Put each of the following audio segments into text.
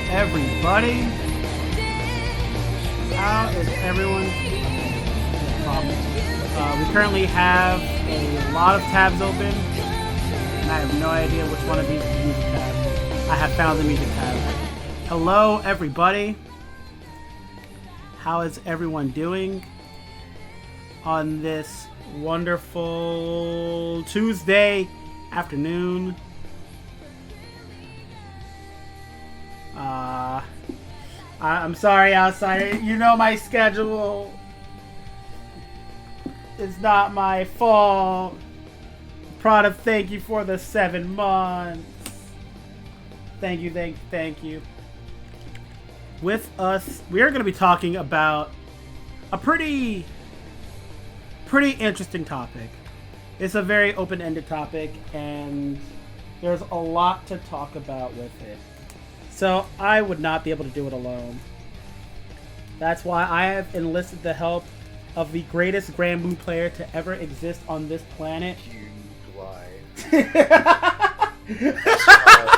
everybody? How is everyone? We currently have a lot of tabs open, and I have no idea which one of these is the music tab. I have found the music tab. Hello, everybody. How is everyone doing on this wonderful Tuesday afternoon? I'm sorry, outsider. You know my schedule. It's not my fault. Proud of thank you for the 7 months. Thank you. With us, we are going to be talking about a pretty interesting topic. It's a very open-ended topic, and there's a lot to talk about with it. So I would not be able to do it alone. That's why I have enlisted the help of the greatest Grand Blue player to ever exist on this planet. You lie.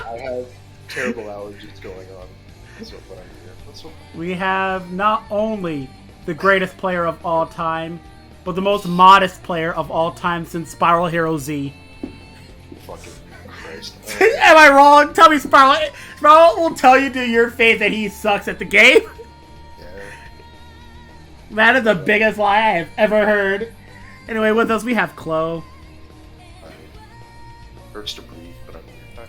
I have terrible allergies going on. That's what I'm here. We have not only the greatest player of all time, but the most modest player of all time since Spiral Hero Z. Fucking Christ. Am I wrong? Tell me, Spiral. Spiral will tell you to your face that he sucks at the game. Yeah. That is the biggest lie I have ever heard. Anyway, with us we have Chloe. Hurts to breathe, but I'm here.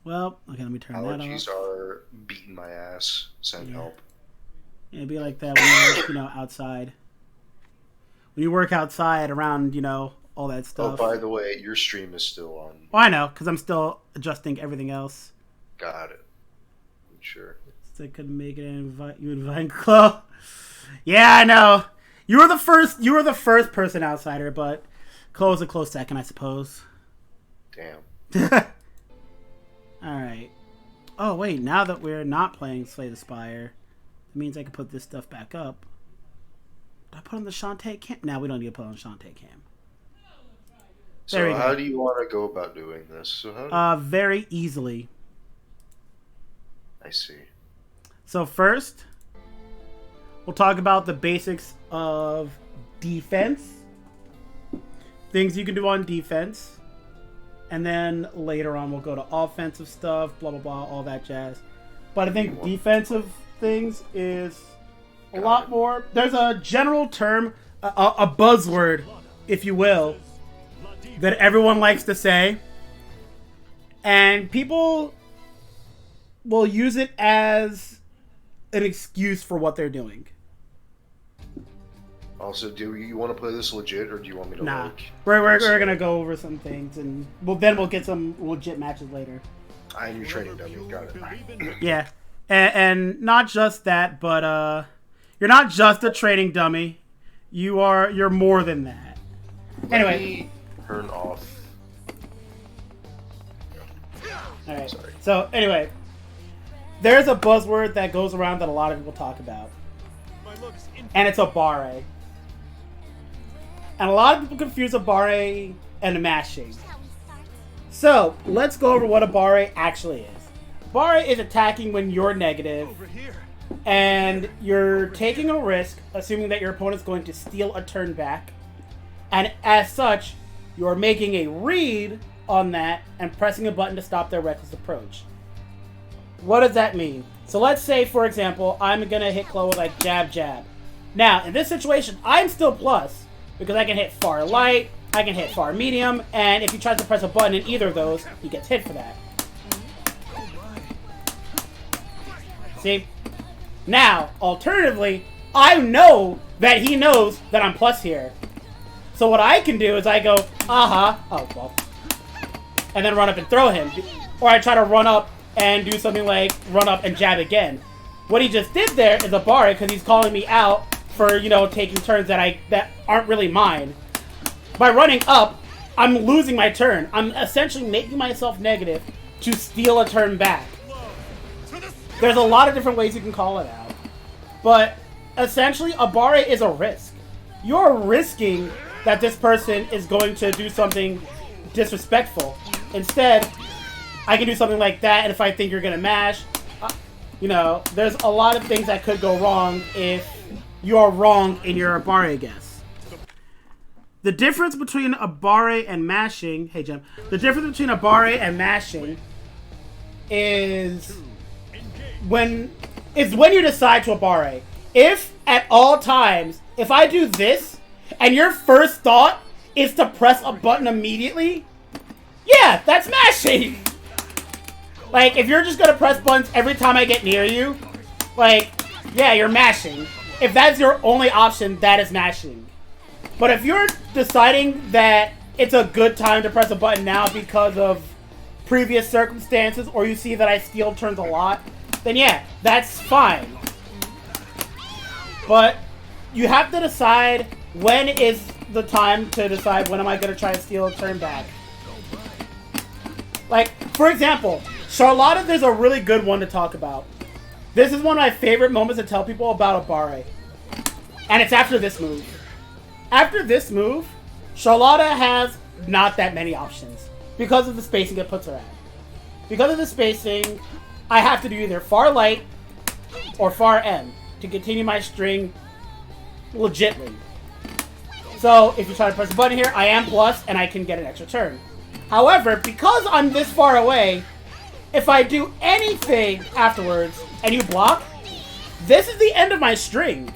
Well, okay, let me turn that off. Allergies are beating my ass. Send help. Yeah, it'd be like that when you're, outside. When you work outside around, all that stuff. Oh, by the way, your stream is still on. Oh, I know, because I'm still adjusting everything else. Got it. Sure. So I couldn't make it and invite Chloe. Yeah, I know. You were the first person, outsider, but Chloe's a close second, I suppose. Damn. Alright. Oh, wait, now that we're not playing Slay the Spire, it means I can put this stuff back up. Did I put on the Shantae cam? No, we don't need to put on Shantae cam. So how do you want to go about doing this? So very easily. I see. So first, we'll talk about the basics of defense. Things you can do on defense. And then later on we'll go to offensive stuff, blah, blah, blah, all that jazz. But I think defensive things is a lot more. There's a general term, a buzzword, if you will, that everyone likes to say. And people will use it as an excuse for what they're doing. Also, do you want to play this legit, or do you want me to we're gonna go over some things, and we'll get some legit matches later. I'm your training dummy. Got it. Yeah, and not just that, but you're not just a training dummy. You're more than that. Anyway, turn off. All right. Sorry. So anyway, there's a buzzword that goes around that a lot of people talk about, and it's a bare. And a lot of people confuse a bare and a mashing. So, let's go over what a bare actually is. Bare is attacking when you're negative, and you're taking a risk, assuming that your opponent's going to steal a turn back. And as such, you're making a read on that and pressing a button to stop their reckless approach. What does that mean? So let's say, for example, I'm going to hit Chloe with like jab, jab. Now, in this situation, I'm still plus, because I can hit far light, I can hit far medium, and if he tries to press a button in either of those, he gets hit for that. See? Now, alternatively, I know that he knows that I'm plus here. So what I can do is I go, and then run up and throw him. Or I try to run up and do something like run up and jab again. What he just did there is a bare, because he's calling me out for, taking turns that aren't really mine. By running up, I'm losing my turn. I'm essentially making myself negative to steal a turn back. There's a lot of different ways you can call it out. But essentially, a bare is a risk. You're risking that this person is going to do something disrespectful. Instead, I can do something like that, and if I think you're gonna mash, you know, there's a lot of things that could go wrong if you are wrong in your barre guess. The difference between a barre and mashing, hey Jim, the difference between a barre and mashing is when you decide to a barre. If at all times, if I do this, and your first thought is to press a button immediately, yeah, that's mashing. Like, if you're just gonna press buttons every time I get near you, like, yeah, you're mashing. If that's your only option, that is mashing. But if you're deciding that it's a good time to press a button now because of previous circumstances, or you see that I steal turns a lot, then yeah, that's fine. But you have to decide when is the time to decide when am I going to try to steal a turn back. Like, for example, Charlotta, there's a really good one to talk about. This is one of my favorite moments to tell people about a barre. And it's after this move. After this move, Charlotta has not that many options because of the spacing it puts her at. Because of the spacing, I have to do either far light or far M to continue my string legitly. So if you try to press a button here, I am plus and I can get an extra turn. However, because I'm this far away, if I do anything afterwards and you block, this is the end of my string.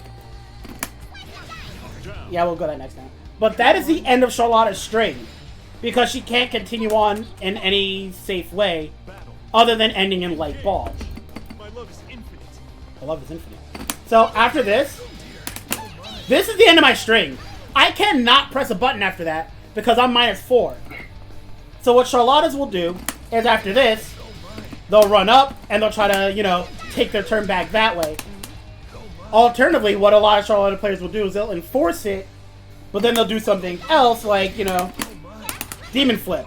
Yeah, we'll go that next time. But that is the end of Charlotta's string because she can't continue on in any safe way other than ending in light ball. My love is infinite. So after this is the end of my string. I cannot press a button after that because I'm -4. So what Charlotta's will do is after this, they'll run up and they'll try to, you know, take their turn back that way. Alternatively, what a lot of Charlotta players will do is they'll enforce it, but then they'll do something else like, you know, Demon Flip.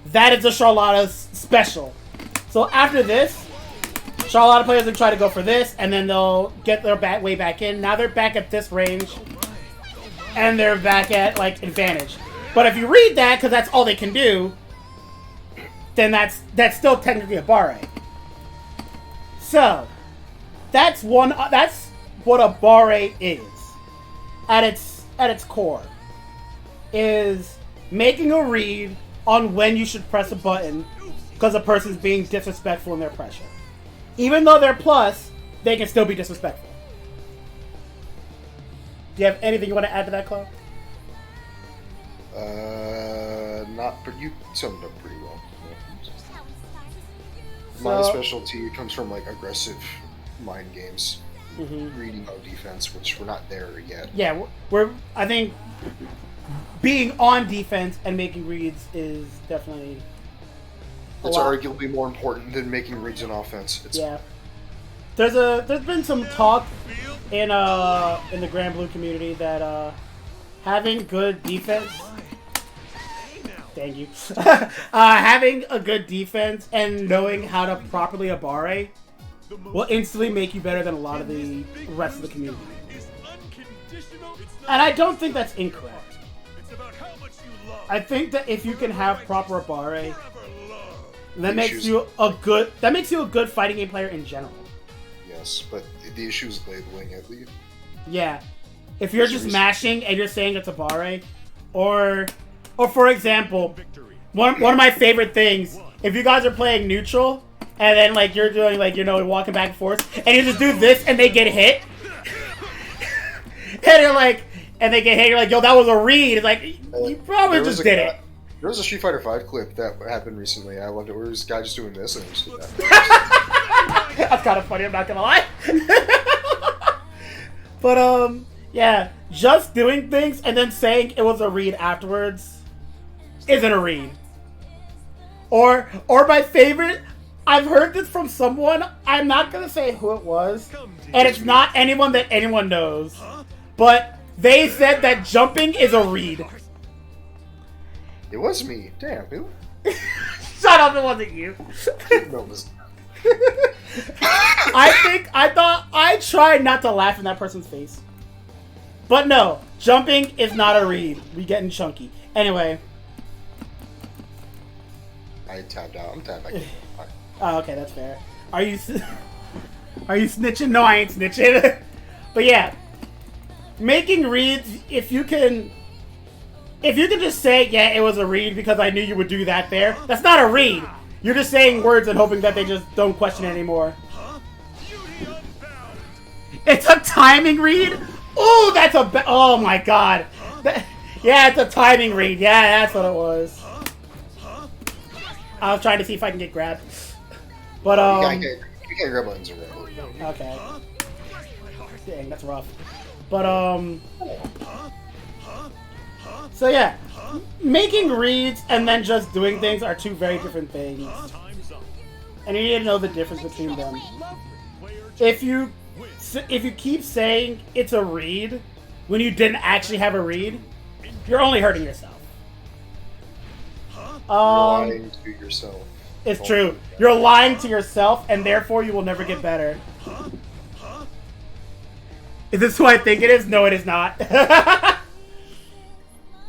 That is a Charlotta's special. So after this, Charlotta players will try to go for this, and then they'll get their way back in. Now they're back at this range, and they're back at, like, advantage. But if you read that, because that's all they can do, then that's still technically a barre. So, that's what a barre is. At its core. Is making a read on when you should press a button because a person's being disrespectful in their pressure. Even though they're plus, they can still be disrespectful. Do you have anything you want to add to that, Chloe? You summed it up pretty well. So, my specialty comes from like aggressive mind games, reading on defense, which we're not there yet. Yeah, I think being on defense and making reads is definitely. It's arguably more important than making reads on offense. Yeah. There's been some talk in the Grand Blue community that having good defense. Thank you. Having a good defense and knowing how to properly a barre will instantly make you better than a lot of the rest of the community. And I don't think that's incorrect. I think that if you can have proper barre, that makes you a good fighting game player in general. Yes, but the issue is labeling it. Yeah. If you're just mashing and you're saying it's a barre, or for example, one of my favorite things, if you guys are playing neutral, and then like you're doing like, you know, walking back and forth, and you just do this and they get hit, and you're like, you're like, yo, that was a read. It's like, you probably just did it. There was a Street Fighter V clip that happened recently. I loved it. Where this guy just doing this and just did that. That's kind of funny. I'm not gonna lie. But yeah, just doing things and then saying it was a read afterwards isn't a read. Or my favorite, I've heard this from someone. I'm not gonna say who it was, and it's not anyone that anyone knows, but they said that jumping is a read. It was me. Damn, dude. Shut up, it wasn't you. No, it was. I tried not to laugh in that person's face. But no, jumping is not a read. We getting chunky. Anyway. I tabbed out. I'm tabbed back in. Oh, okay, that's fair. Are you snitching? No, I ain't snitching. But yeah, making reads. If you can just say, yeah, it was a read because I knew you would do that there. That's not a read. You're just saying words and hoping that they just don't question it anymore. It's a timing read? Ooh, that's a... Oh my god. Yeah, it's a timing read. Yeah, that's what it was. I was trying to see if I can get grabbed. But, You can't grab buttons around. Okay. Dang, that's rough. But, so yeah. Making reads and then just doing things are two very different things. And you need to know the difference between them. If you keep saying it's a read when you didn't actually have a read, you're only hurting yourself. Lying to yourself. It's true. You're lying to yourself, and therefore you will never get better. Is this who I think it is? No, it is not.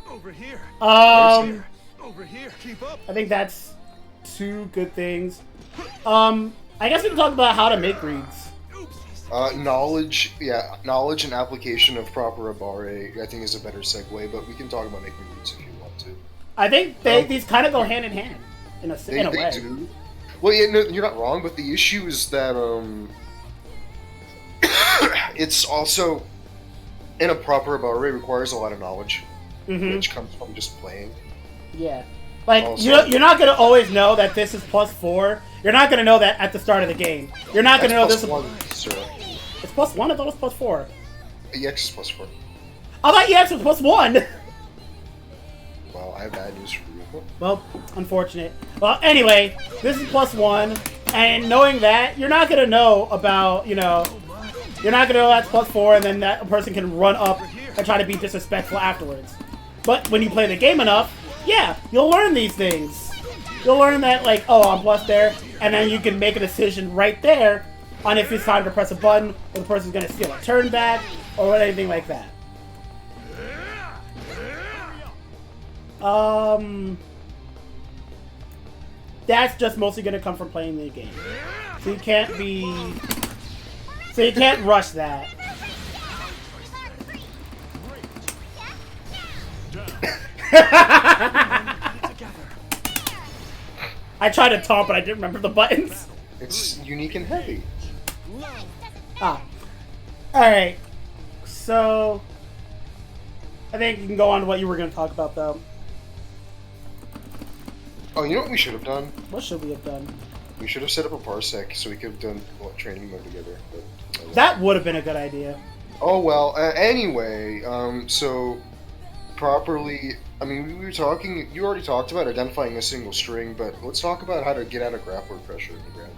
Over here. Over here. Keep up. I think that's two good things. I guess we can talk about how to make reads. Knowledge and application of proper abare, I think, is a better segue, but we can talk about making reads if you want to. I think these kind of go hand in hand, in a way. Do. Well, yeah, no, you're not wrong, but the issue is that, it's also, in a proper abare, requires a lot of knowledge, which comes from just playing. Yeah. Like, Also, you're not going to always know that this is +4. You're not going to know that at the start of the game. You're not going to know this is... Sir. It's +1? I thought it was +4. EX is +4. I thought EX was +1! Well, I have bad news for you. Well, unfortunate. Well, anyway, this is +1, and knowing that, you're not going to know about, you're not going to know that's +4, and then that person can run up and try to be disrespectful afterwards. But when you play the game enough, yeah, you'll learn these things. You'll learn that, like, oh, I'm plus there, and then you can make a decision right there on if it's time to press a button, or the person's going to steal a turn back, or anything like that. That's just mostly going to come from playing the game. So you can't rush that. I tried to taunt, but I didn't remember the buttons. It's unique and heavy. Alright. So, I think you can go on to what you were going to talk about, though. Oh, you know what we should have done? What should we have done? We should have set up a parsec so we could have done training mode together. But, that would have been a good idea. Oh, well, anyway, so properly, I mean, we were talking, you already talked about identifying a single string, but let's talk about how to get out of grappler pressure in the ground.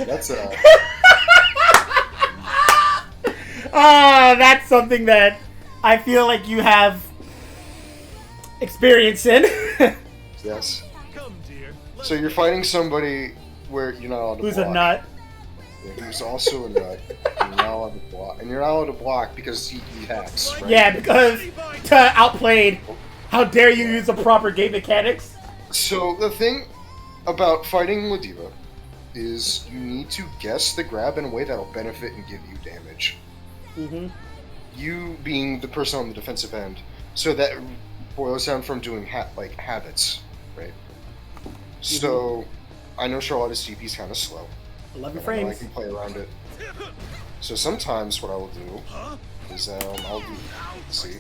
That's that's something that I feel like you have experience in. Yes. Come, dear. So you're fighting somebody where you're not allowed to Who's block. a nut. Yeah, who's also a nut. And you're not allowed to block. And you're not allowed to block because he hacks, right? Yeah, because outplayed. How dare you use the proper game mechanics? So the thing about fighting Ladiva is you need to guess the grab in a way that'll benefit and give you damage. You being the person on the defensive end. So that boils down from doing habits, right? So I know Charlotte's CP is kind of slow. 11 I frames. can play around it. So sometimes what I will do is I'll do. See.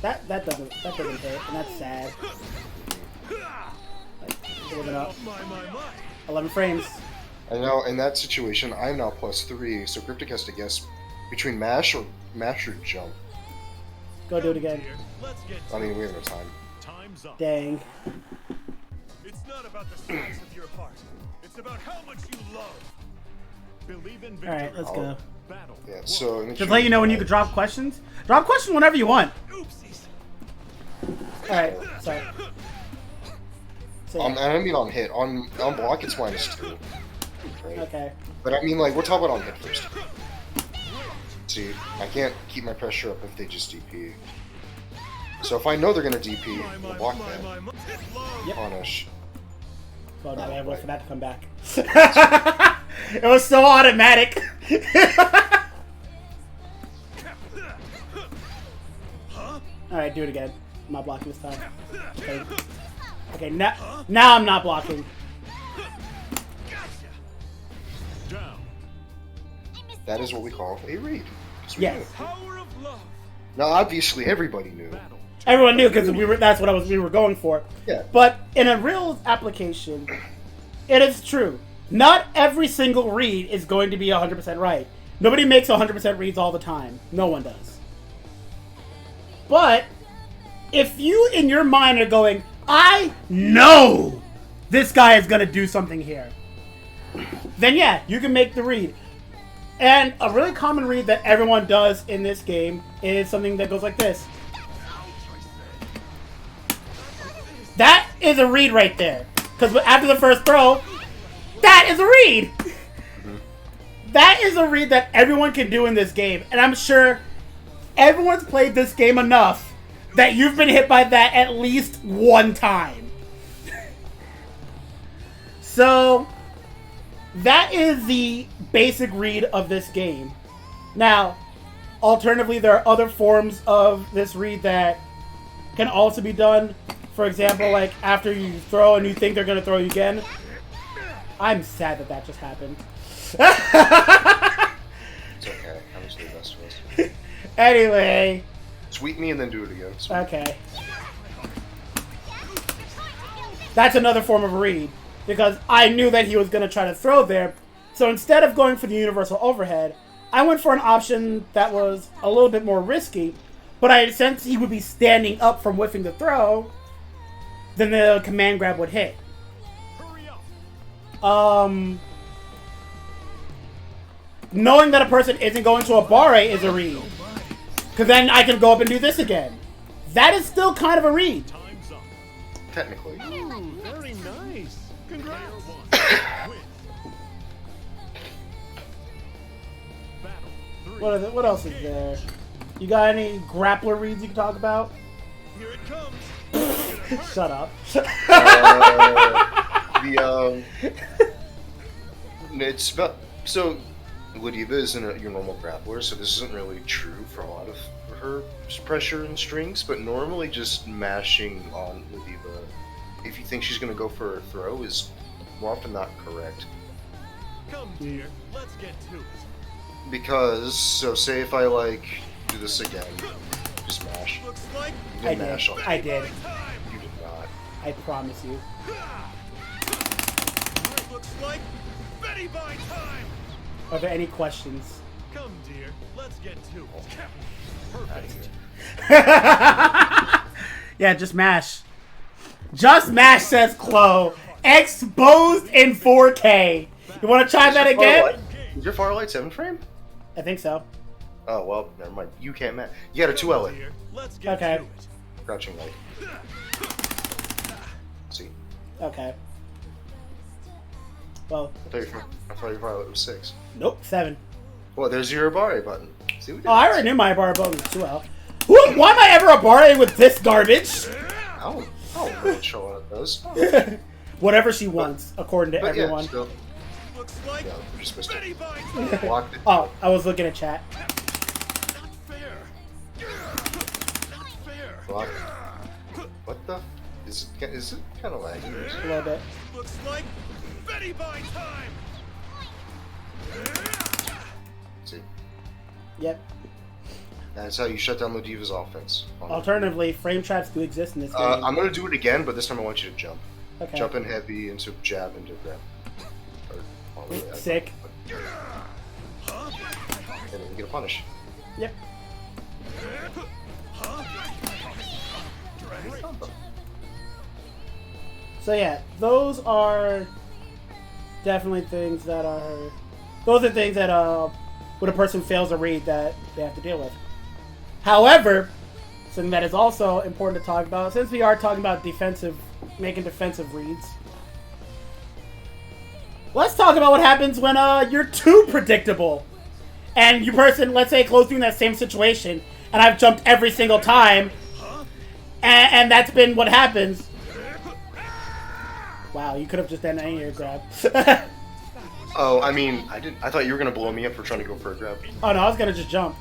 That doesn't hit, and that's sad. Give it up. 11 frames. I know in that situation I'm now +3, so Cryptic has to guess between mash or jump. Go do it again. I mean, we have no time. Time's up. Dang. It's not about the size of your heart. It's about how much you love. Believe in victory. Alright, let's go. Battle. Yeah, so Just let you know when you can drop questions. Drop questions whenever you want. Oopsies. Alright, sorry. So, I mean on hit. On block it's -2. Right? okay. But I mean, like, we're talking about on hit first. See, I can't keep my pressure up if they just DP. So if I know they're gonna DP, I'll block that. Yep. Punish. Oh no, I wait for that to come back. It was so automatic. Alright, do it again. I'm not blocking this time. Okay. Okay, now I'm not blocking. That is what we call a read. Yes. Now, obviously, everybody knew. Everyone knew because that's what we were going for. Yeah. But in a real application, it is true. Not every single read is going to be 100% right. Nobody makes 100% reads all the time. No one does. But if you, in your mind, are going, I know this guy is going to do something here, then yeah, you can make the read. And a really common read that everyone does in this game is something that goes like this. That is a read right there. Because after the first throw, that is a read! That is a read that everyone can do in this game. And I'm sure everyone's played this game enough that you've been hit by that at least one time. So, that is the basic read of this game. Now, alternatively, there are other forms of this read that can also be done. For example, like after you throw and you think they're going to throw you again. I'm sad that that just happened. It's okay. I'm just the best of us. Anyway. Sweep me and then do it again. Sweep. Okay. That's another form of read. Because I knew that he was going to try to throw there. So instead of going for the universal overhead, I went for an option that was a little bit more risky. But I sensed he would be standing up from whiffing the throw, then the command grab would hit. Knowing that a person isn't going to a barre is a read. Because then I can go up and do this again. That is still kind of a read. Technically. Ooh, very nice. Congrats. What else is there? You got any grappler reads you can talk about? Here it comes. Shut up. It's about so. Ladiva isn't your normal grappler, so this isn't really true for a lot of her pressure and strings. But normally, just mashing on Ladiva, if you think she's going to go for a throw, is more often not correct. Come, dear. Let's get to it. Because say if I do this again, just mash. Looks like You didn't mash on it. I did. You did not. I promise you. looks like Betty Bye time. Are there any questions? Come, dear. Let's get to it. Perfect. Yeah, just mash. Just mash, says Chloe. Exposed in 4K. You want to try that again? Is your Firelight 7 frame? I think so. Oh, well, never mind. You can't match. You got a 2L it. Let's get Okay. to it. Crouching light. See. Okay. Well, I thought your Firelight was 6. nope, 7. Well, there's your barre button. See what Oh, I already knew my bar button was 2L. Why am I ever a barre with this garbage? Oh, really show what it does. Whatever she wants, according to But yeah, everyone. still. Looks like Yeah, you're supposed to Betty Bye time. block it. Oh, I was looking at chat. Not fair. Not fair. Block. What the? Is it kind of laggy? A little bit. Looks like Betty Bye time. See. Yep. That's how you shut down Ladiva's offense. Alternatively, frame traps do exist in this game. I'm gonna do it again, but this time I want you to jump. Okay. Jump in heavy into jab into grab. Or, Sick. And then you get a punish. Yep. So yeah, those are definitely things that are... Those are things that when a person fails a read that they have to deal with. However, something that is also important to talk about, since we are talking about making defensive reads, let's talk about what happens when you're too predictable. And your person, let's say, close to in that same situation, and I've jumped every single time, And that's been what happens. Wow, you could have just done any air grab. Oh, I mean, I didn't. I thought you were gonna blow me up for trying to go for a grab. Oh no, I was gonna just jump.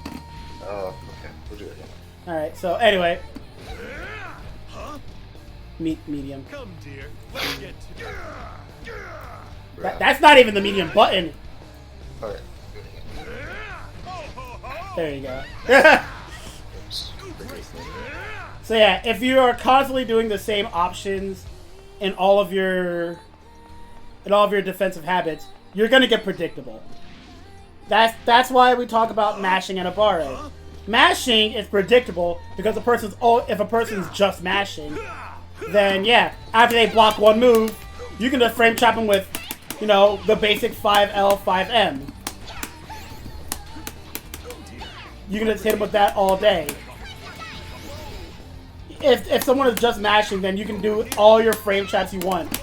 Oh, okay. We'll do it again. Alright, so anyway. Medium. Come, dear. Let's get to That's not even the medium button. Alright. There you go. Oops. So yeah, if you are constantly doing the same options in all of your defensive habits, you're gonna get predictable. That's why we talk about mashing and abare. Mashing is predictable because if a person's just mashing, then yeah, after they block one move, you can just frame trap them with, you know, the basic 5L, 5M. You can just hit them with that all day. If someone is just mashing, then you can do all your frame traps you want.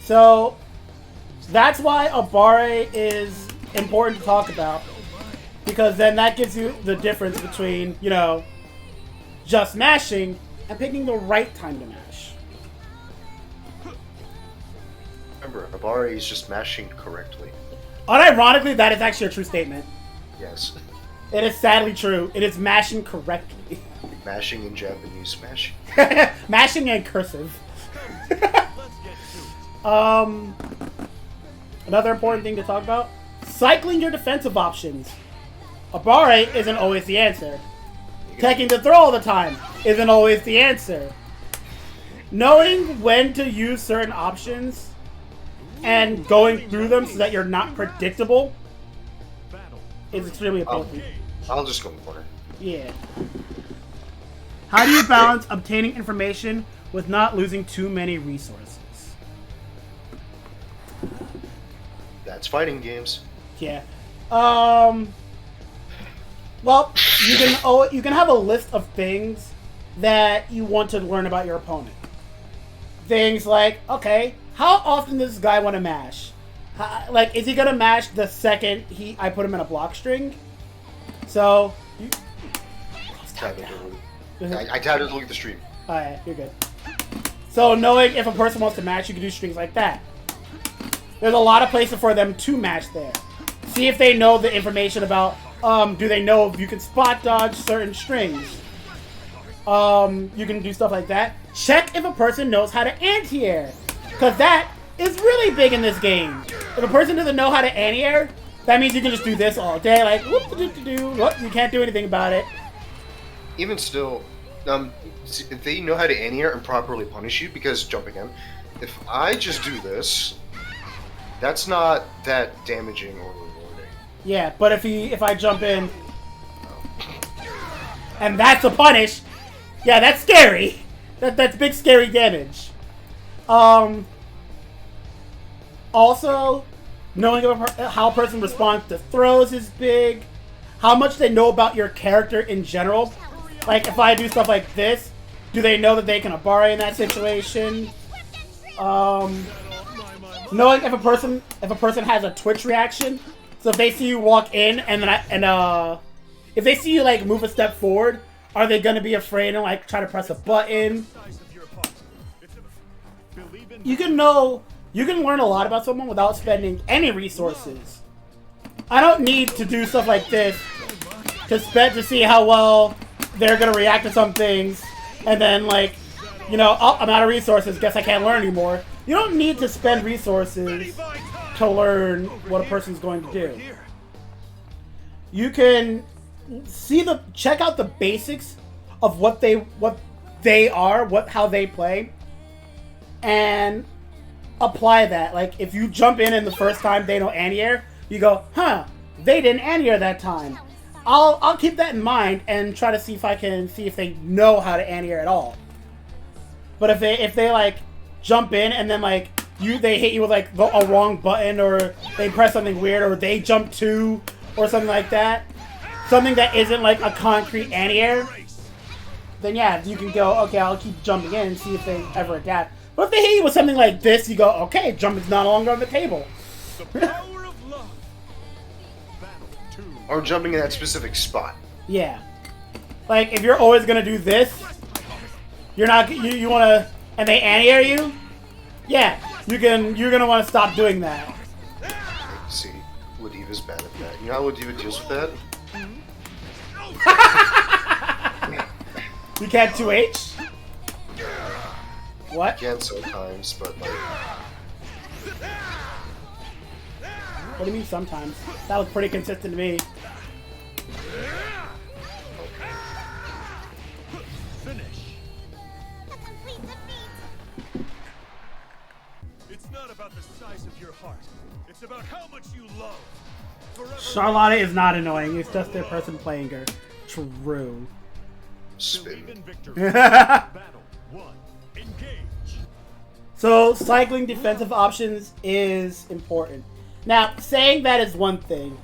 So that's why abare is important to talk about, because then that gives you the difference between, you know, just mashing and picking the right time to mash. Remember, abare is just mashing correctly. Unironically, that is actually a true statement. Yes. It is sadly true. It is mashing correctly. Mashing in Japanese, mashing. Mashing and cursive. Another important thing to talk about: cycling your defensive options. Abare isn't always the answer. Taking the throw all the time isn't always the answer. Knowing when to use certain options and going through them so that you're not predictable is extremely important. I'll just go in the corner. Yeah. How do you balance obtaining information with not losing too many resources? That's fighting games. Yeah. Well, you can have a list of things that you want to learn about your opponent. Things like, okay, how often does this guy want to mash? Like, is he gonna mash the second I put him in a block string? So, I tabbed it to look at the stream. Alright, you're good. So, knowing if a person wants to mash, you can do strings like that. There's a lot of places for them to mash there. See if they know the information about, do they know if you can spot dodge certain strings? You can do stuff like that. Check if a person knows how to anti-air, because that is really big in this game. If a person doesn't know how to anti-air, that means you can just do this all day, like, whoop, you can't do anything about it. Even still, if they know how to anti-air and properly punish you, because, jump again, if I just do this, that's not that damaging or rewarding. Yeah, but if I jump in, and that's a punish, yeah, that's scary. That's big scary damage. Also, knowing how a person responds to throws is big. How much they know about your character in general. Like, if I do stuff like this, do they know that they can abare in that situation? Knowing if a person has a twitch reaction. So if they see you walk in and if they see you like move a step forward, are they gonna be afraid and like try to press a button? You can learn a lot about someone without spending any resources. I don't need to do stuff like this to see how well they're gonna react to some things, and then like, you know, oh, I'm out of resources, guess I can't learn anymore. You don't need to spend resources to learn what a person's going to do. You can check out the basics of what they are, how they play, and apply that. Like, if you jump in and the first time they know anti-air, you go, huh, they didn't anti-air that time. I'll keep that in mind and try to see if they know how to anti-air at all. But if they like jump in and then like they hit you with like a wrong button, or they press something weird, or they jump too, or something like that, something that isn't like a concrete anti-air, then yeah, you can go, okay, I'll keep jumping in and see if they ever adapt. But if they hit you with something like this, you go, okay, jumping's no longer on the table. The power of love. Battle 2. Or jumping in that specific spot. Yeah. Like, if you're always gonna do this, you're not, you wanna, and they anti-air you, yeah, you're gonna wanna stop doing that. See, Ladiva's bad at that. You know how Ladiva deals with that? You can't 2H? What? You can sometimes, but like... What do you mean sometimes? That looks pretty consistent to me. Finish. It's not about the size of your heart. It's about how much you love. Forever. Charlotta is not annoying. It's just their person playing her. True. Spin. Battle 1. Engage. So, cycling defensive options is important. Now, saying that is one thing.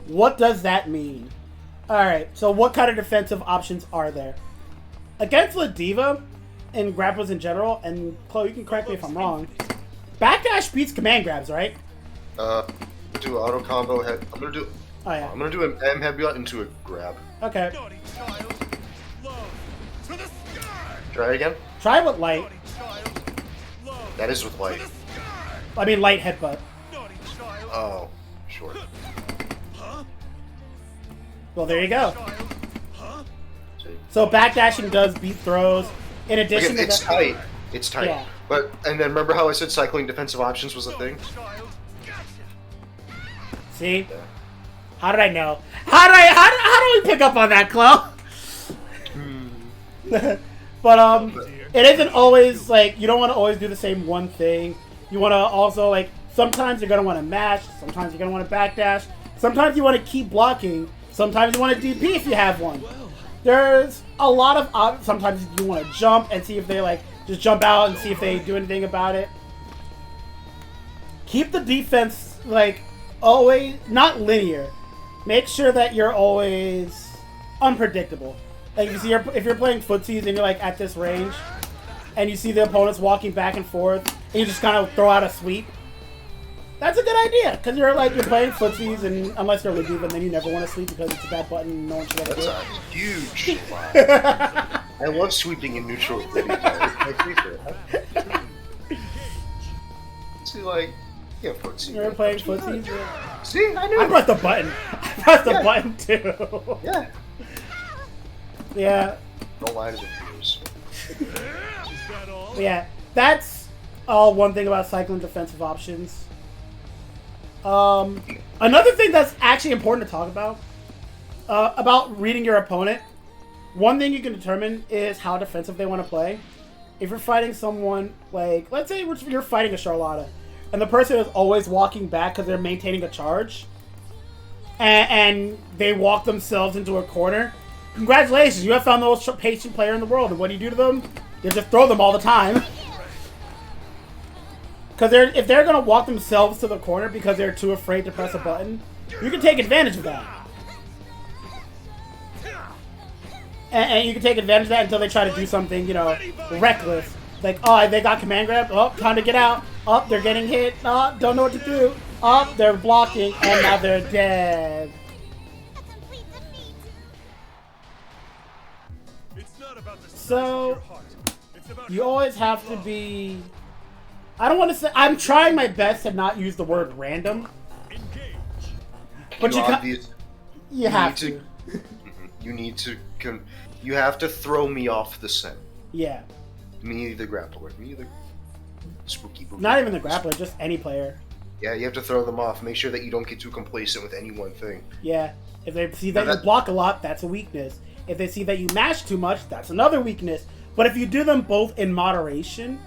What does that mean? Alright, so what kind of defensive options are there? Against Ladiva, and grapplers in general, and Chloe, you can correct me if I'm wrong, backdash beats command grabs, right? Do auto combo head. I'm gonna do. Oh, yeah. I'm gonna do an M headbutt into a grab. Okay. Naughty child. Love to the sky. Try it again. Try with light. Naughty child. Love That is with light. to the sky. I mean, light headbutt. Naughty child. Oh, sure. Huh? Well, there you go. Child. Huh? See. So, backdashing does beat throws. In addition Again, to it's that. tight. It's tight. Yeah. But and then remember how I said cycling defensive options was a thing? Child. Gotcha. See? Yeah. How did I know? How do we pick up on that, Chloe? But it isn't always like you don't want to always do the same one thing. You want to also like sometimes you're gonna want to mash, sometimes you're gonna want to backdash, sometimes you want to keep blocking, sometimes you want to DP if you have one. There's a lot of sometimes you want to jump and see if they like just jump out and see if they do anything about it. Keep the defense like always not linear. Make sure that you're always unpredictable. Like if you're playing footsies and you're like at this range, and you see the opponents walking back and forth, and you just kind of throw out a sweep. That's a good idea because you're playing footsies, and unless you're Ladiva, then you never want to sweep because it's a bad button. And no one should ever do That's it. a huge lie. I love sweeping in neutral with Ladiva. It's my favorite. See, like, yeah, footsie. You're playing footsies. Yeah. See, I knew. I pressed the button. I pressed the button too. Yeah. Yeah. Don't lie to the viewers. Is that all? Yeah, that's one thing about cycling defensive options. Another thing that's actually important to talk about reading your opponent. One thing you can determine is how defensive they want to play. If you're fighting someone like, let's say you're fighting a Charlotta, and the person is always walking back because they're maintaining a charge, and they walk themselves into a corner. Congratulations, you have found the most patient player in the world. And what do you do to them? You just throw them all the time. Because if they're going to walk themselves to the corner because they're too afraid to press a button, you can take advantage of that. And you can take advantage of that until they try to do something, reckless. Like, oh, they got command grab. Oh, time to get out. Oh, they're getting hit. Oh, don't know what to do. Oh, they're blocking. And now they're dead. So, you always have to be... I don't want to say... I'm trying my best to not use the word random. But you have to. You need to... You have to throw me off the scent. Yeah. Me, the grappler. Me, the spooky booty. Not even the grappler, just any player. Yeah, you have to throw them off. Make sure that you don't get too complacent with any one thing. Yeah. If they see that you block a lot, that's a weakness. If they see that you mash too much, that's another weakness. But if you do them both in moderation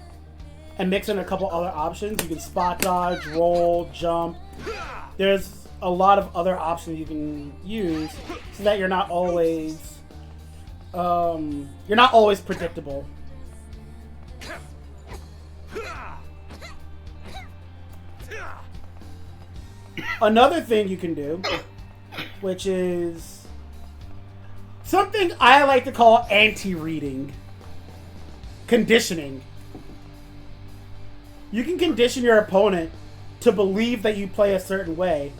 and mix in a couple other options, you can spot dodge, roll, jump. There's a lot of other options you can use so that you're not always predictable. Another thing you can do, which is something I like to call anti-reading. Conditioning. You can condition your opponent to believe that you play a certain way,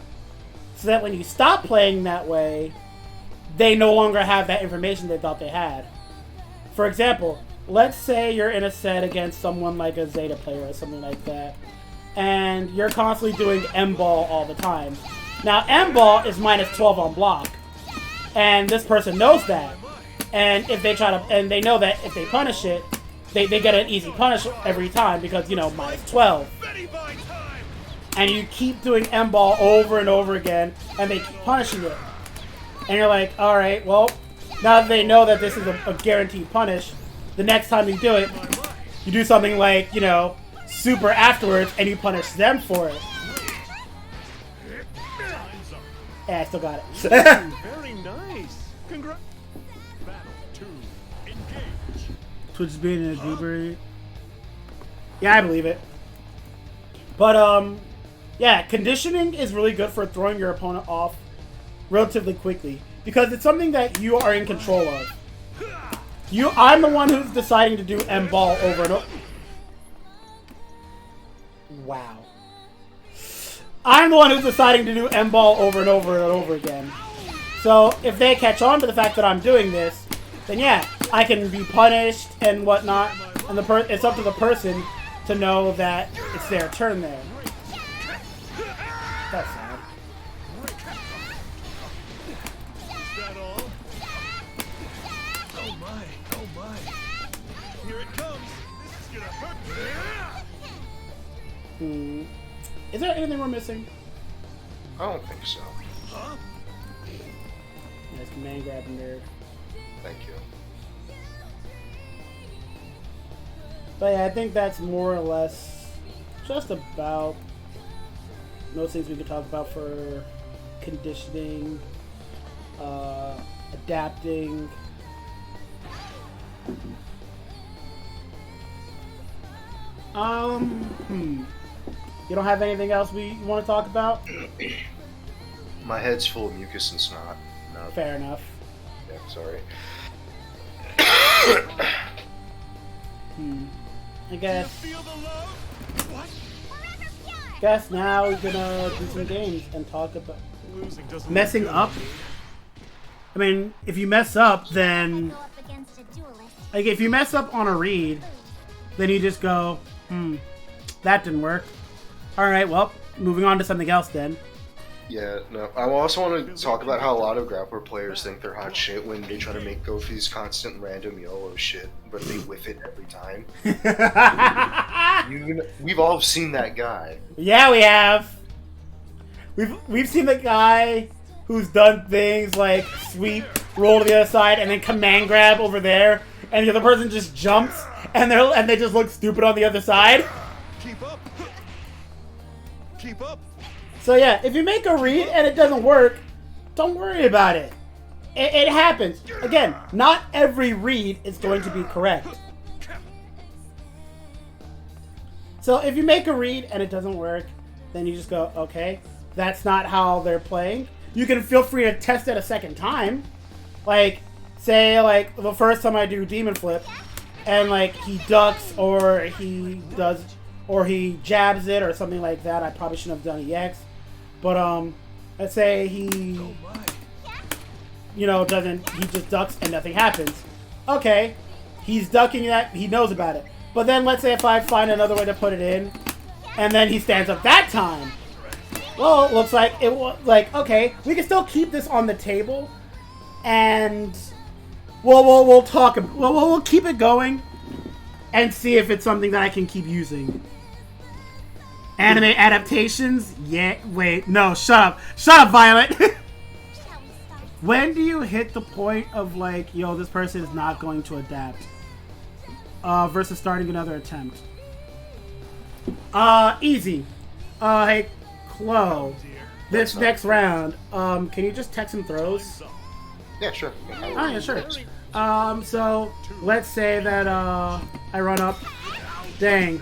so that when you stop playing that way, they no longer have that information they thought they had. For example, let's say you're in a set against someone like a Zeta player or something like that, and you're constantly doing M-ball all the time. Now, M-ball is minus 12 on block, and this person knows that. And if they try to, and they know that if they punish it, they get an easy punish every time because, you know, minus 12. And you keep doing M-ball over and over again, and they keep punishing it. And you're like, alright, well, now that they know that this is a guaranteed punish, the next time you do it, you do something like, you know, super afterwards, and you punish them for it. Yeah, I still got it. Very nice. Congrats. Battle 2. Engage. Twitch is being in a deeper. Yeah, I believe it. But, yeah, conditioning is really good for throwing your opponent off relatively quickly. Because it's something that you are in control of. I'm the one who's deciding to do M-ball over and over. Wow. I'm the one who's deciding to do M-ball over and over and over again. So, if they catch on to the fact that I'm doing this, then yeah, I can be punished and whatnot. And it's up to the person to know that it's their turn there. That's sad. Is that all? Oh my, oh my. Here it comes. This is gonna hurt. Is there anything we're missing? I don't think so. Huh? Nice command grab nerd. Thank you. But yeah, I think that's more or less just about most things we could talk about for conditioning, adapting. You don't have anything else you want to talk about? My head's full of mucus and snot. No. Fair enough. Yeah, sorry. I guess. Feel the love? What? Guess now we're gonna do some games and talk about Losing doesn't messing look up. good. I mean, if you mess up, then like if you mess up on a read, then you just go, that didn't work. All right, well, moving on to something else then. Yeah, no. I also want to talk about how a lot of grappler players think they're hot shit when they try to make go for these constant random YOLO shit, but they whiff it every time. We've all seen that guy. Yeah, we have. We've seen the guy who's done things like sweep, roll to the other side, and then command grab over there, and the other person just jumps, and they just look stupid on the other side. Keep up. Keep up. So yeah, if you make a read and it doesn't work, don't worry about it. It happens. Again, not every read is going to be correct. So if you make a read and it doesn't work, then you just go, okay, that's not how they're playing. You can feel free to test it a second time. Like, say, like, the first time I do Demon Flip, and, like, he ducks, or he jabs it, or something like that. I probably shouldn't have done EX. But, let's say he, you know, he just ducks and nothing happens. Okay, he's ducking that, he knows about it. But then let's say if I find another way to put it in, and then he stands up that time. Well, it looks like it was like, okay, we can still keep this on the table, and we'll talk. We'll keep it going, and see if it's something that I can keep using. Anime adaptations? Yeah. Wait. No. Shut up, Violet. When do you hit the point of like, yo, this person is not going to adapt? Versus starting another attempt. Easy. Hey, Chloe. This next round, can you just text some throws? Yeah, sure. Oh, yeah, sure. So, let's say that, I run up. Dang,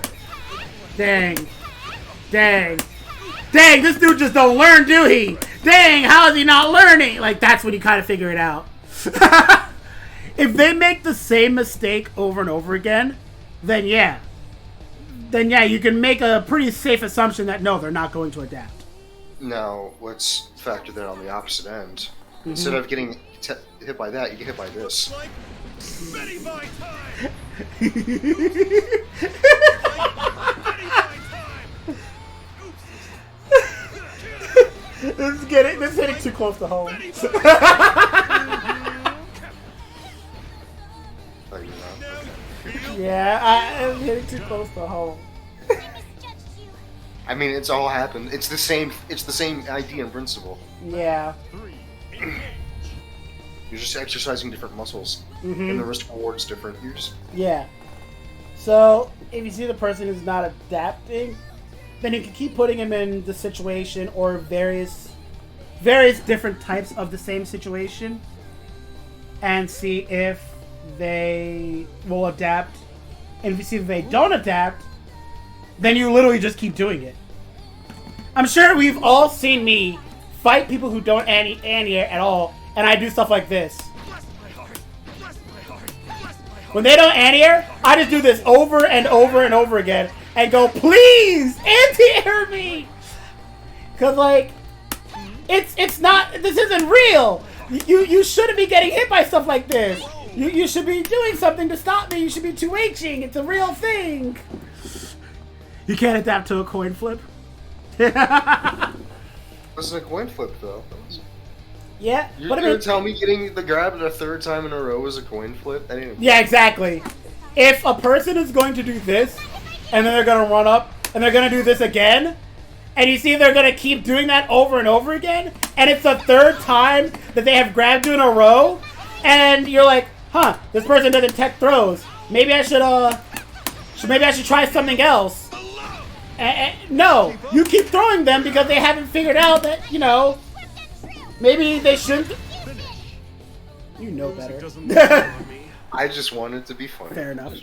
this dude just don't learn, do he? Dang, how is he not learning? Like, that's when you kind of figure it out. If they make the same mistake over and over again, then yeah, you can make a pretty safe assumption that no, they're not going to adapt. Now, let's factor that on the opposite end. Instead of getting hit by that, you get hit by this. Like Betty by time. This is hitting too close to home. Yeah, I'm hitting too close to home. I mean, it's all happened. It's the same idea in principle. Yeah. You're just exercising different muscles, and the risk reward's different. Yeah. So if you see the person is not adapting, then you can keep putting him in the situation or various different types of the same situation, and see if they will adapt. And if you see if they don't adapt, then you literally just keep doing it. I'm sure we've all seen me fight people who don't anti-air at all, and I do stuff like this. When they don't anti-air, I just do this over and over and over again and go, please anti-air me, cause like it's not, this isn't real. You shouldn't be getting hit by stuff like this. You should be doing something to stop me. You should be 2H'ing. It's a real thing. You can't adapt to a coin flip. This is a coin flip, though. Yeah, You're gonna tell me getting the grab a third time in a row is a coin flip? That ain't yeah, exactly. If a person is going to do this, and then they're gonna run up, and they're gonna do this again, and you see they're gonna keep doing that over and over again, and it's the third time that they have grabbed you in a row, and you're like, huh, this person doesn't tech throws. Maybe I should try something else. No, you keep throwing them because they haven't figured out that, you know, maybe they shouldn't. You know better. I just wanted to be funny. Fair enough.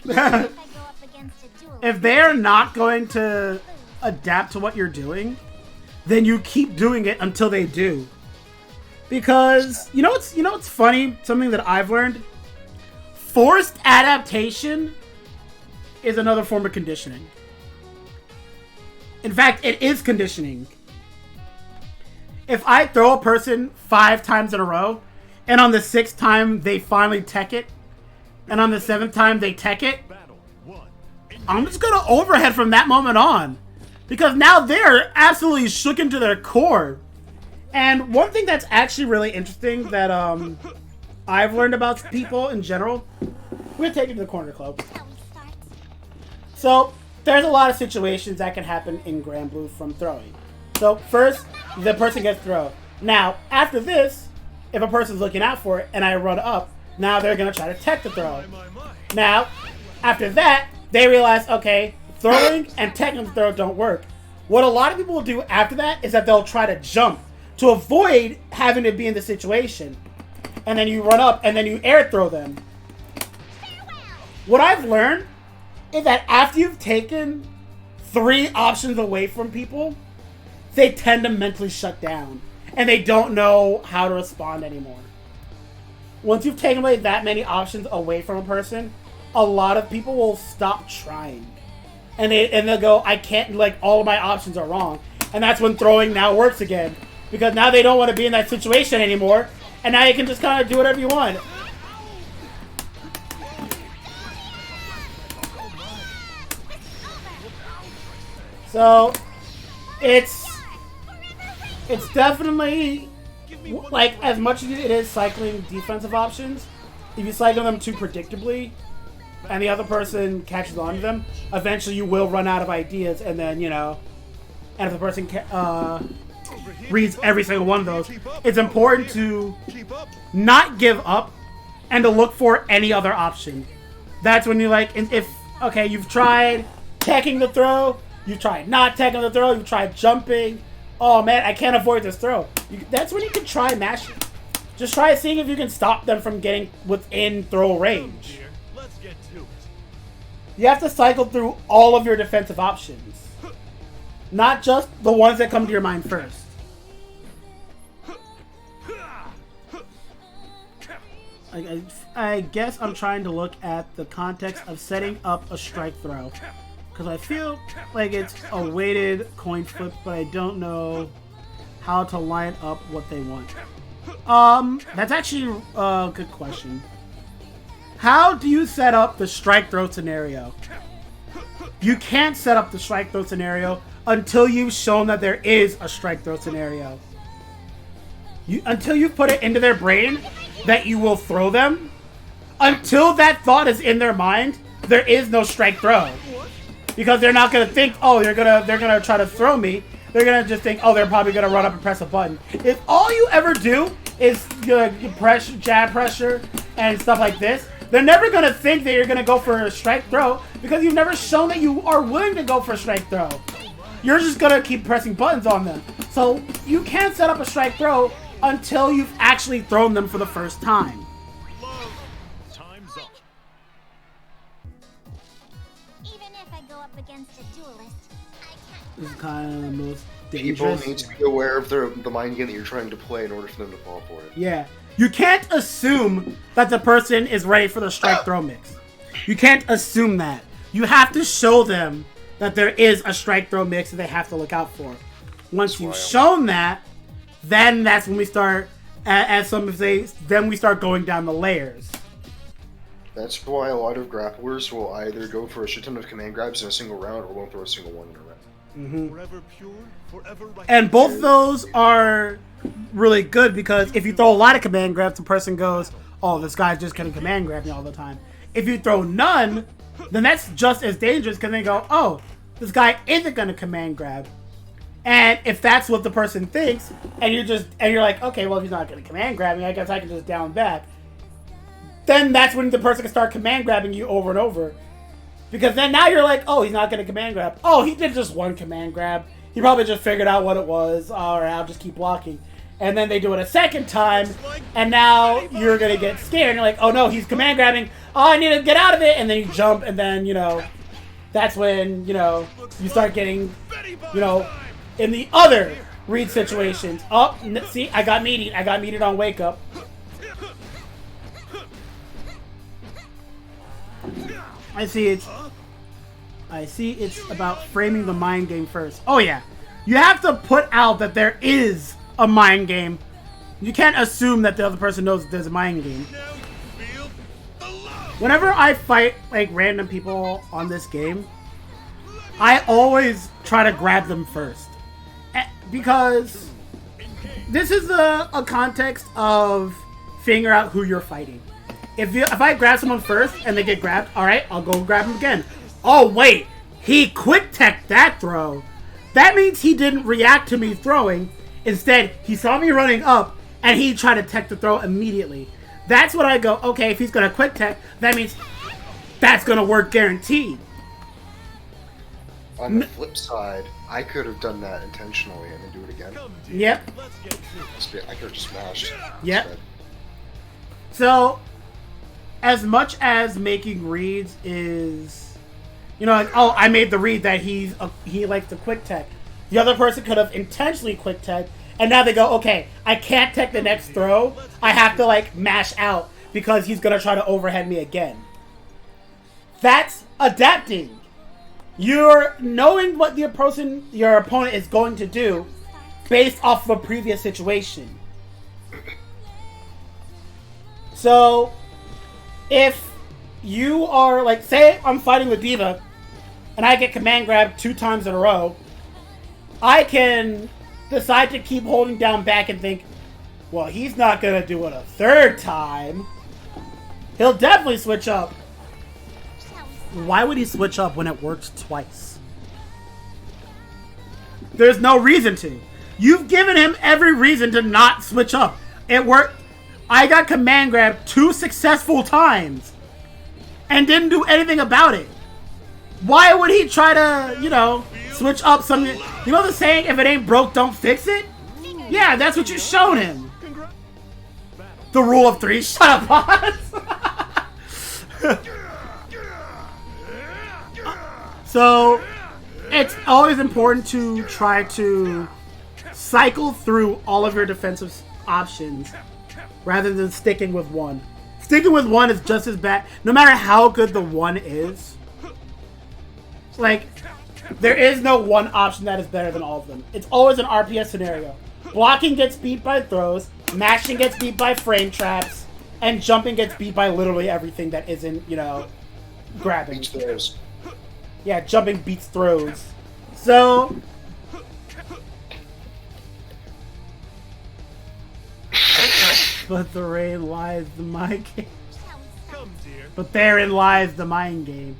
If they're not going to adapt to what you're doing, then you keep doing it until they do. Because you know what's funny? Something that I've learned: forced adaptation is another form of conditioning. In fact, it is conditioning. If I throw a person 5 times in a row, and on the 6th time they finally tech it, and on the 7th time they tech it, I'm just gonna overhead from that moment on. Because now they're absolutely shook into their core. And one thing that's actually really interesting that I've learned about people in general, we're taking to the corner club. So there's a lot of situations that can happen in Grand Blue from throwing. So first, the person gets thrown. Now, after this, if a person's looking out for it and I run up, now they're going to try to tech the throw. Now, after that, they realize, okay, throwing and teching the throw don't work. What a lot of people will do after that is that they'll try to jump to avoid having to be in the situation. And then you run up and then you air throw them. What I've learned is that after you've taken 3 options away from people, they tend to mentally shut down. And they don't know how to respond anymore. Once you've taken away that many options away from a person, a lot of people will stop trying. And they'll go, I can't, like, all of my options are wrong. And that's when throwing now works again. Because now they don't want to be in that situation anymore. And now you can just kind of do whatever you want. So, it's definitely, like, as much as it is cycling defensive options, if you cycle them too predictably, and the other person catches on to them, eventually you will run out of ideas, and then, you know, and if the person reads every single one of those, it's important to not give up and to look for any other option. That's when you, like, if, okay, you've tried teching the throw, you've tried not teching the throw, you've tried jumping, oh man, I can't avoid this throw. That's when you can try mashing. Just try seeing if you can stop them from getting within throw range. Let's get to it. You have to cycle through all of your defensive options. Not just the ones that come to your mind first. I guess I'm trying to look at the context of setting up a strike throw. Because I feel like it's a weighted coin flip, but I don't know how to line up what they want. That's actually a good question. How do you set up the strike throw scenario? You can't set up the strike throw scenario until you've shown that there is a strike throw scenario. Until you put it into their brain that you will throw them, until that thought is in their mind, there is no strike throw. Because they're not gonna think, oh, they're gonna try to throw me. They're gonna just think, oh, they're probably gonna run up and press a button. If all you ever do is press jab pressure and stuff like this, they're never gonna think that you're gonna go for a strike throw because you've never shown that you are willing to go for a strike throw. You're just gonna keep pressing buttons on them. So you can't set up a strike throw until you've actually thrown them for the first time. Time's up. Even if I go up against a duelist, I can't. This is kind of the most People dangerous. need to be aware of the mind game that you're trying to play in order for them to fall for it. Yeah. You can't assume that the person is ready for the strike throw mix. You can't assume that. You have to show them that there is a strike throw mix that they have to look out for. Once you've shown that, then that's when we start, as some say, then we start going down the layers. That's why a lot of grapplers will either go for a shit ton of command grabs in a single round or won't throw a single one in a round. Forever pure, forever right. And both of those are really good because if you throw a lot of command grabs, the person goes, oh, this guy's just gonna command grab me all the time. If you throw none, then that's just as dangerous because they go, oh, this guy isn't gonna command grab. And if that's what the person thinks, and you're like, okay, well, if he's not gonna command grab me, I guess I can just down back. Then that's when the person can start command grabbing you over and over. Because then now you're like, oh, he's not gonna command grab. Oh, he did just one command grab. He probably just figured out what it was. Alright, I'll just keep blocking. And then they do it a second time, and now you're gonna get scared. You're like, oh no, he's command grabbing. Oh, I need to get out of it. And then you jump, and then, that's when, you start getting, in the other read situations. Oh, see, I got meated on wake up. I see it's about framing the mind game first. Oh yeah. You have to put out that there is a mind game. You can't assume that the other person knows that there's a mind game. Whenever I fight like random people on this game, I always try to grab them first. Because this is a context of figuring out who you're fighting. If I grab someone first and they get grabbed, alright, I'll go grab him again. Oh wait, he quick-teched that throw. That means he didn't react to me throwing. Instead, he saw me running up and he tried to tech the throw immediately. That's when I go, okay, if he's gonna quick-tech, that means that's gonna work guaranteed. On the flip side, I could have done that intentionally and then do it again. Yep. I could have just smashed. Yep. Instead. So, as much as making reads is, like, oh, I made the read that he likes to quick tech. The other person could have intentionally quick tech, and now they go, okay, I can't tech the next throw. I have to like mash out because he's gonna try to overhead me again. That's adapting. You're knowing what your opponent is going to do based off of a previous situation. So, if you are, like, say I'm fighting with Diva, and I get command grabbed 2 times in a row, I can decide to keep holding down back and think, well, he's not going to do it a 3rd time. He'll definitely switch up. Why would he switch up when it works twice? There's no reason to. You've given him every reason to not switch up. It worked. I got command grabbed 2 successful times and didn't do anything about it. Why would he try to, switch up something? You know the saying, if it ain't broke, don't fix it? Yeah, that's what you've shown him. The rule of 3. Shut up, Hans. So, it's always important to try to cycle through all of your defensive options rather than sticking with one. Sticking with one is just as bad, no matter how good the one is. Like, there is no one option that is better than all of them. It's always an RPS scenario. Blocking gets beat by throws, mashing gets beat by frame traps, and jumping gets beat by literally everything that isn't, you know, grabbing. Beach throws. Yeah, jumping beats throws. So... But therein lies the mind game. Come, dear. But therein lies the mind game.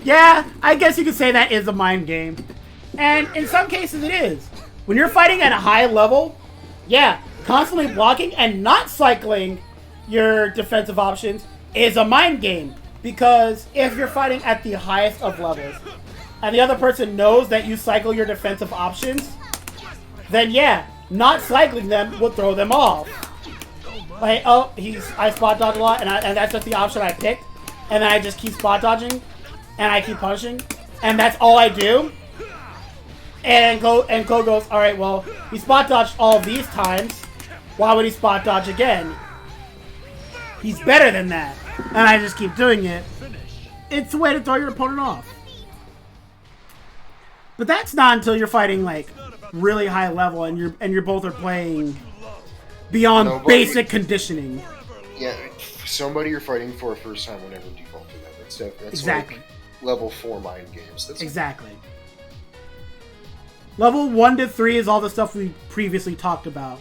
Yeah, I guess you could say that is a mind game. And in some cases it is. When you're fighting at a high level, yeah, constantly blocking and not cycling your defensive options is a mind game. Because if you're fighting at the highest of levels, and the other person knows that you cycle your defensive options, then yeah, not cycling them will throw them off. Like, oh, I spot dodge a lot, and that's just the option I picked, and then I just keep spot dodging, and I keep punching, and that's all I do. And Ko goes, all right, well, he spot dodged all of these times. Why would he spot dodge again? He's better than that, and I just keep doing it. It's a way to throw your opponent off. But that's not until you're fighting like really high level, and you're both are playing beyond basic conditioning. Yeah, somebody you're fighting for first time would never default to that. That's exactly. Like level 4 mind games. That's exactly. Level 1 to 3 is all the stuff we previously talked about.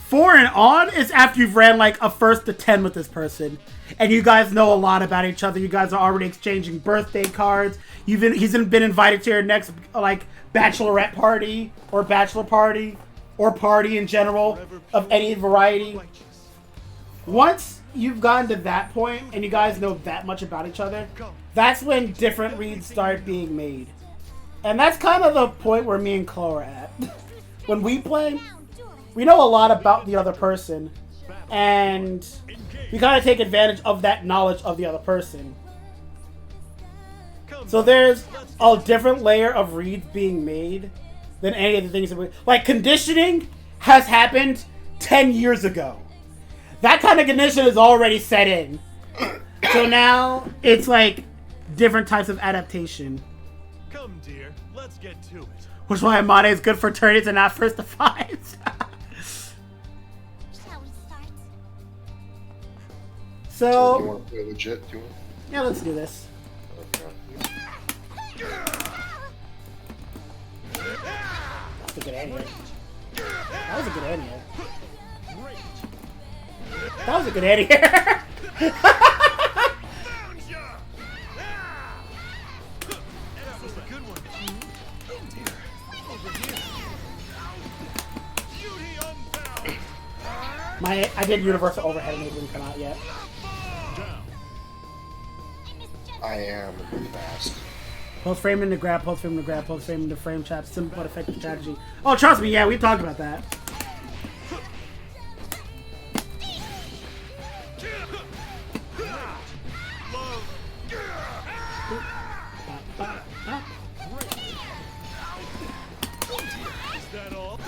4 and on is after you've ran like a 1st to 10 with this person, and you guys know a lot about each other. You guys are already exchanging birthday cards. He's been invited to your next like bachelorette party or bachelor party. Or party in general, of any variety. Once you've gotten to that point, and you guys know that much about each other, that's when different reads start being made. And that's kind of the point where me and Chloe are at. When we play, we know a lot about the other person, and we kind of take advantage of that knowledge of the other person. So there's a different layer of reads being made than any of the things that we... Like, conditioning has happened 10 years ago. That kind of condition is already set in. So now, it's like different types of adaptation. Come, dear, let's get to it. Which is why Amane is good for turnies and not first to fives. Shall we start? So, you So, want to play legit? Do you want? yeah, let's do this. Okay. That's a good anime. That was a good anime. That was a good anime. Found ya! That was a good one. Oh dear. Over here. Beauty unbound. I did Universal Overhead and it didn't come out yet. I am fast. Post frame into grab, post frame into grab, post frame into frame trap, simple but effective strategy. Oh, trust me, yeah, we talked about that. Is that all?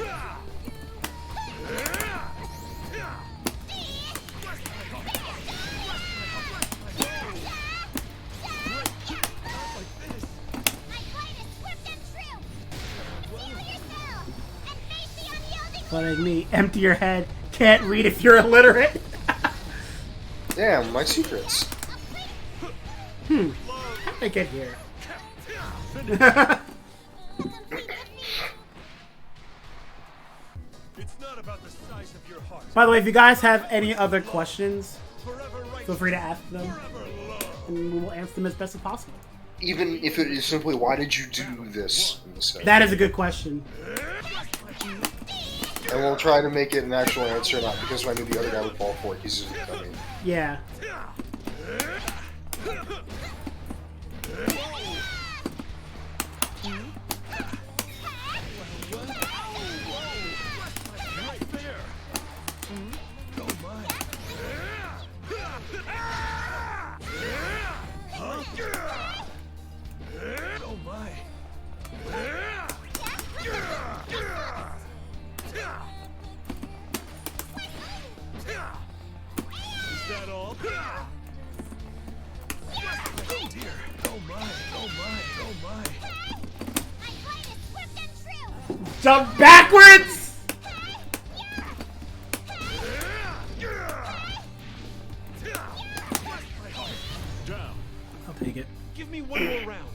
But like me, empty your head, can't read if you're illiterate. Damn, my secrets. How did I get here? It's not about the size of your heart. By the way, if you guys have any other questions, Forever right. feel free to ask them, Forever love. and we will answer them as best as possible. Even if it is simply, why did you do this? In the set? That is a good question. And we'll try to make it an actual answer, not because I knew the other guy would fall for it. He's just coming. Yeah. Right there. Oh my. Huh? Oh my. Is that all? Oh dear. Oh my. Oh my. Oh my. Jump backwards! I'll take it. Give me one more round.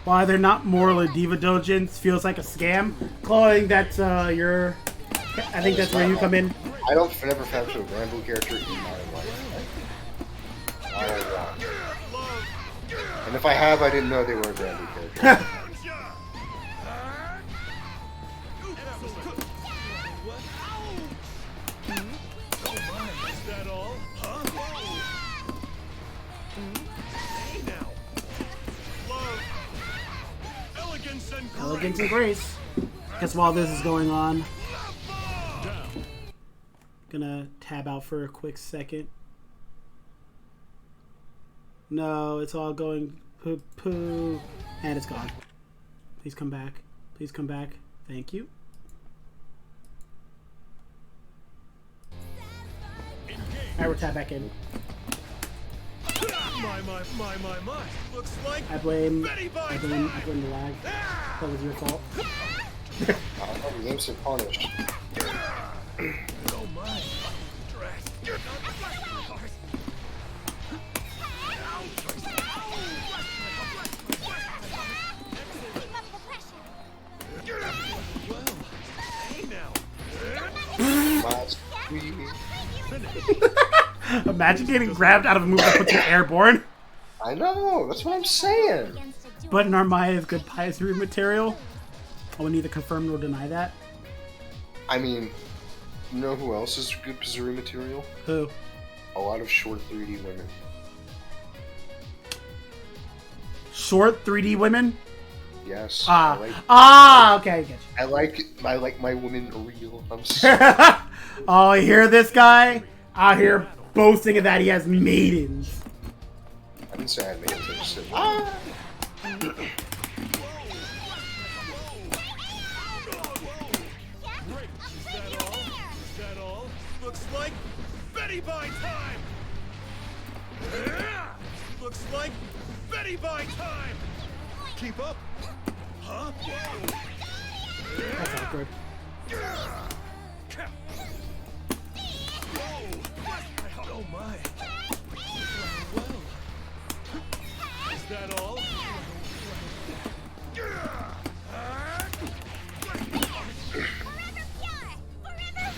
Why they're not morally diva dojins feels like a scam. Chloe, that's your. I think that's where you come in. I never found a Rambo character in my life. And if I have, I didn't know they were a Rambo character. Elegance and grace. Guess while this is going on, gonna tab out for a quick second. No, it's all going poo poo, and it's gone. Please come back. Please come back. Thank you. Alright, we're tabbed back in. My. Looks like I blame the lag. That was your fault. The game's so punished. oh my. Imagine getting grabbed out of a move that puts you airborne. I know, that's what I'm saying. But Narmaya is good Paizoru material. I would neither confirm nor deny that. I mean, you know who else is good Pizuri material? Who? A lot of short 3D women. Short 3D women? Yes. Okay, I get you. I like my women real. I'm sorry. Oh, I hear this guy out here boasting that he has maidens. I didn't say I had maidens, I just said Is that all? Looks like Betty Buy time! Looks like Betty Buy time! Keep up! Huh? That's awkward. Oh my! Well, is that all?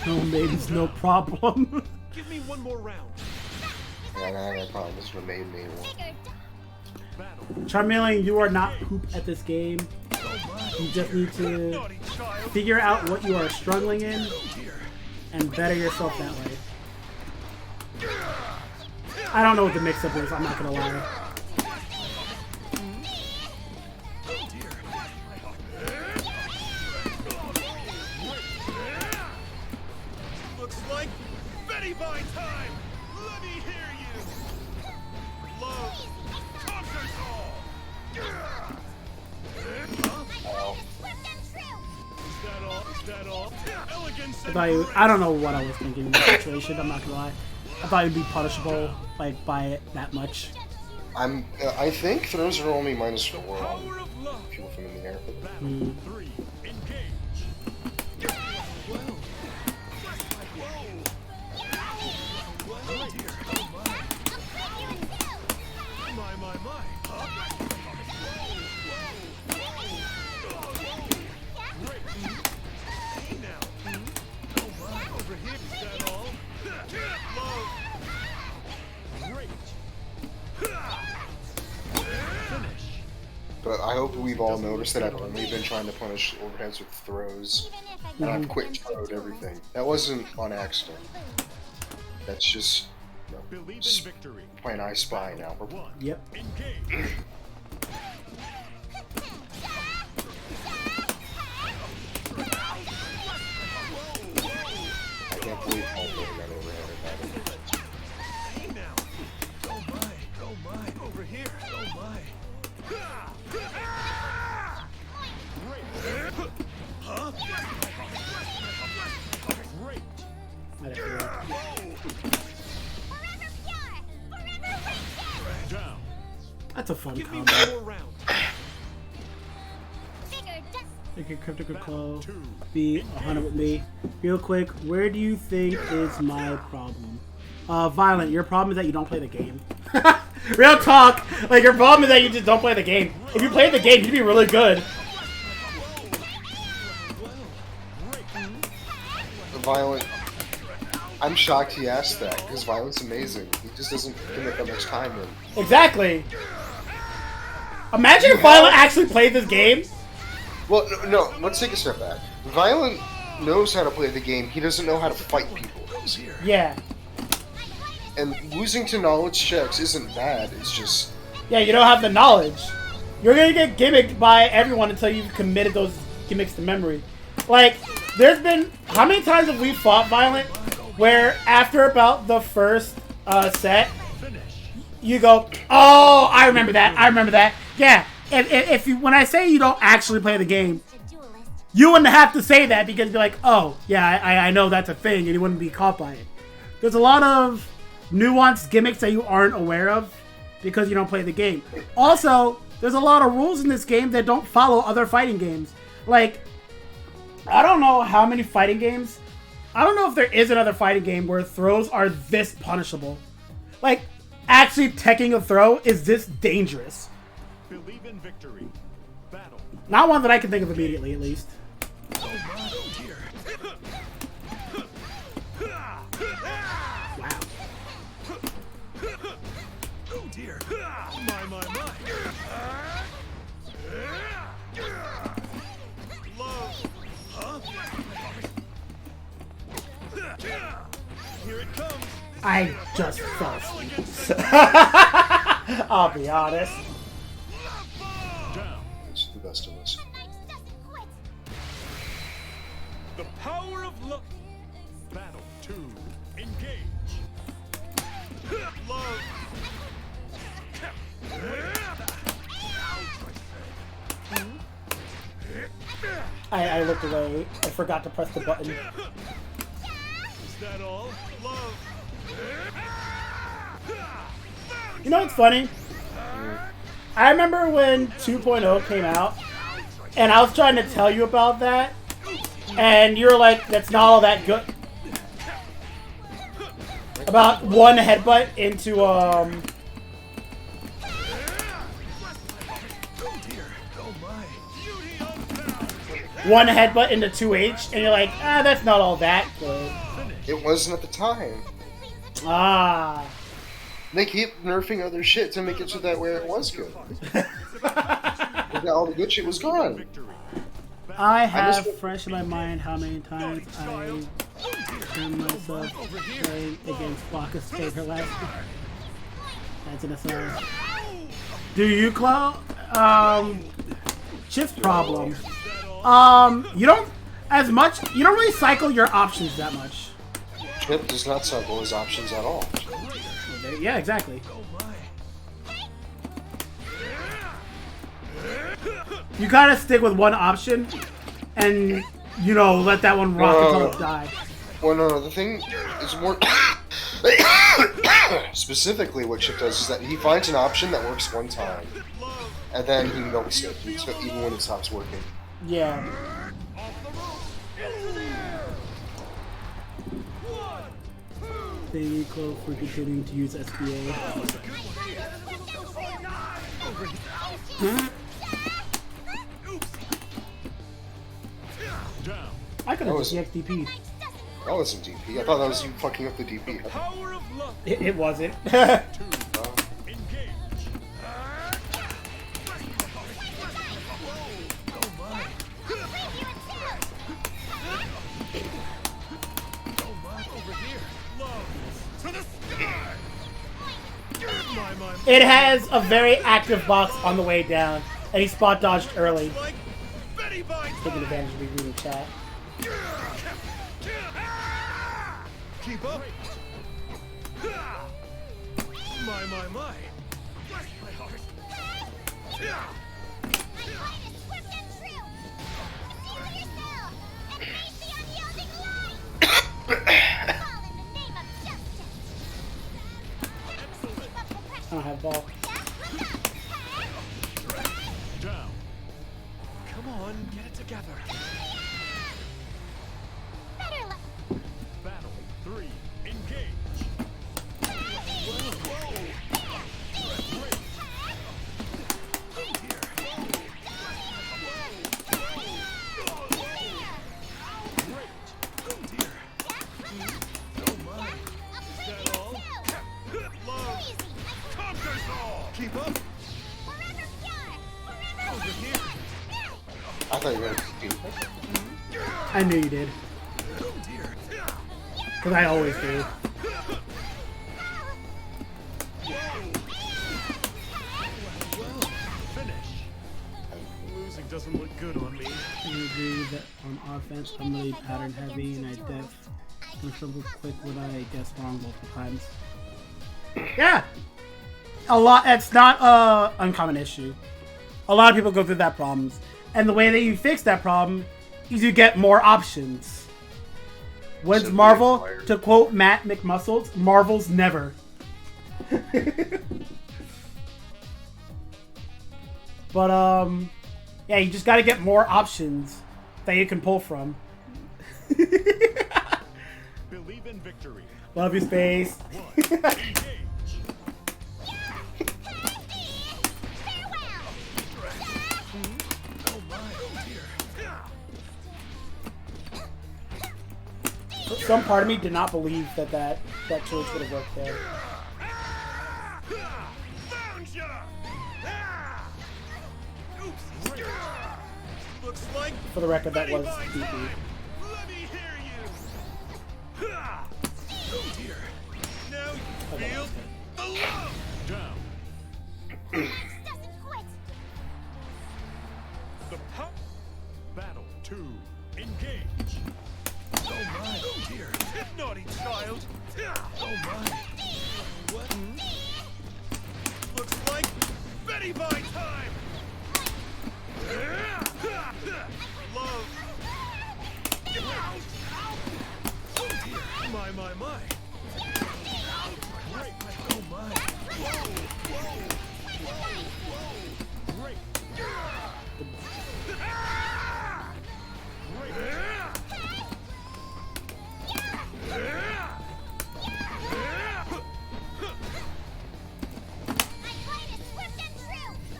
No maidens, no problem. Give me one more round. no problem. This is what made me one. Charmeleon, you are not poop at this game. You just need to figure out what you are struggling in and better yourself that way. I don't know what the mix-up is, I'm not gonna lie. Looks like Betty Buy time! Let me hear you! Love conquers all! Is that all? Elegance and I don't know what I was thinking in this situation, I'm not gonna lie. I thought it'd be punishable, like, by it that much. I think throws are only -4 on power of love. people from in the air. Battle 3, engage. Well. Oh dear. Oh my. Huh? Great. Hey now. Oh my. Over here. Is that all? Love. Great. Finish. But I hope we've all noticed that I've only been trying to punish overheads with throws, and I've quick throwed everything. That wasn't on accident. That's just, Believe in victory. playing I Spy now. Yep. Engage. I can't believe how good I got overhead at that. Hey now. Oh my. Over here. Oh my. Great. Huh? Great. Might have to Down. That's a fun Give me combo. one more round. Make your cryptic claw be 100 with me. Real quick, where do you think is my problem? Violent, your problem is that you don't play the game. Real talk. Like, your problem is that you just don't play the game. If you played the game, you'd be really good. Violent. I'm shocked he asked that, because Violent's amazing. He just doesn't commit that much time in. Exactly. Imagine if Violent actually played this game. Well, no, let's take a step back. Violent knows how to play the game, he doesn't know how to fight people. Yeah. And losing to knowledge checks isn't bad, it's just... Yeah, you don't have the knowledge. You're gonna get gimmicked by everyone until you've committed those gimmicks to memory. Like, there's been... How many times have we fought Violent where after about the first set, you go, oh, I remember that, I remember that. Yeah, if you, when I say you don't actually play the game, you wouldn't have to say that because you'd be like, oh, yeah, I know that's a thing, and you wouldn't be caught by it. There's a lot of nuanced gimmicks that you aren't aware of because you don't play the game. Also, there's a lot of rules in this game that don't follow other fighting games. Like, I don't know how many fighting games. I don't know if there is another fighting game where throws are this punishable. Like, actually teching a throw is this dangerous. Believe in victory. Battle. Not one that I can think of immediately, at least. Oh dear. Wow. Oh dear. My. Love. Huh? Here it comes. I just fell asleep. I'll be honest. Down. It's the best of us. The power of love. Battle 2. Engage. Love. I looked away. I forgot to press the button. Is that all? Love. You know what's funny? I remember when 2.0 came out, and I was trying to tell you about that, and you were like, that's not all that good. About one headbutt into, one headbutt into 2H, and you're like, ah, that's not all that good. It wasn't at the time. Ah. They keep nerfing other shit to make it so that where it was good. All the good shit was gone. I have fresh in my mind how many times I found myself playing against Baka's favorite last year. That's an aside. Do you, Chloe? Shift problem. You don't really cycle your options that much. Chip does not cycle his options at all. Yeah, exactly. You gotta stick with one option, and let that one rock until it dies. Well, no, the thing is more specifically what Chip does is that he finds an option that works one time, and then he milks it even when it stops working. Yeah. Thank you, Chloe, for continuing to use SBA. I could have just DP. That wasn't DP. I thought that was you fucking up the DP. It wasn't. It has a very active box on the way down, and he spot dodged early. Taking advantage of me reading chat. Keep up. My. I don't have ball. Down. Come on, get it together. Battle 3, engage. I thought you were going to I knew you did. Oh dear. Because I always do. Finish. Losing doesn't look good on me. I agree that on offense, I'm really pattern heavy and I def triple quick when I guess wrong multiple times. Yeah! A lot, it's not a uncommon issue. A lot of people go through that problems. And the way that you fix that problem is you get more options. When's Simply Marvel? acquired. To quote Matt McMuscles, Marvel's never. But, yeah, you just gotta get more options that you can pull from. Believe in victory. Love you, Space. Engage. Oh my, oh dear. Some part of me did not believe that choice would have worked there. Found ya! Oops. Looks like For the record, that was Betty Bye DP. time. Let me hear you. Oh dear. Now you feel the love. Down. Doesn't quit. The pop. Battle 2. Engage. Oh my. Oh dear. Naughty child. Oh my. What? Looks like Betty Bye time. Love. Oh dear. My. Great. Oh my. Whoa. Great.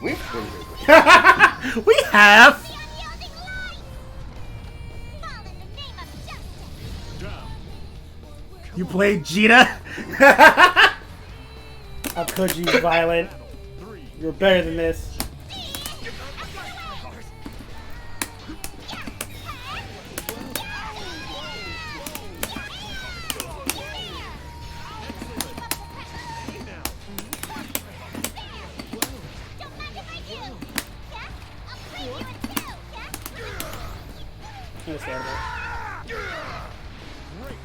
We've been here. We have! Unyielding light. Fall in the name of justice. Down. You played Jita? How could you, Violet? Battle 3. You're better than this. Don't mind if I do. Yeah? I'll play you in two. Yeah? Understandable. Great.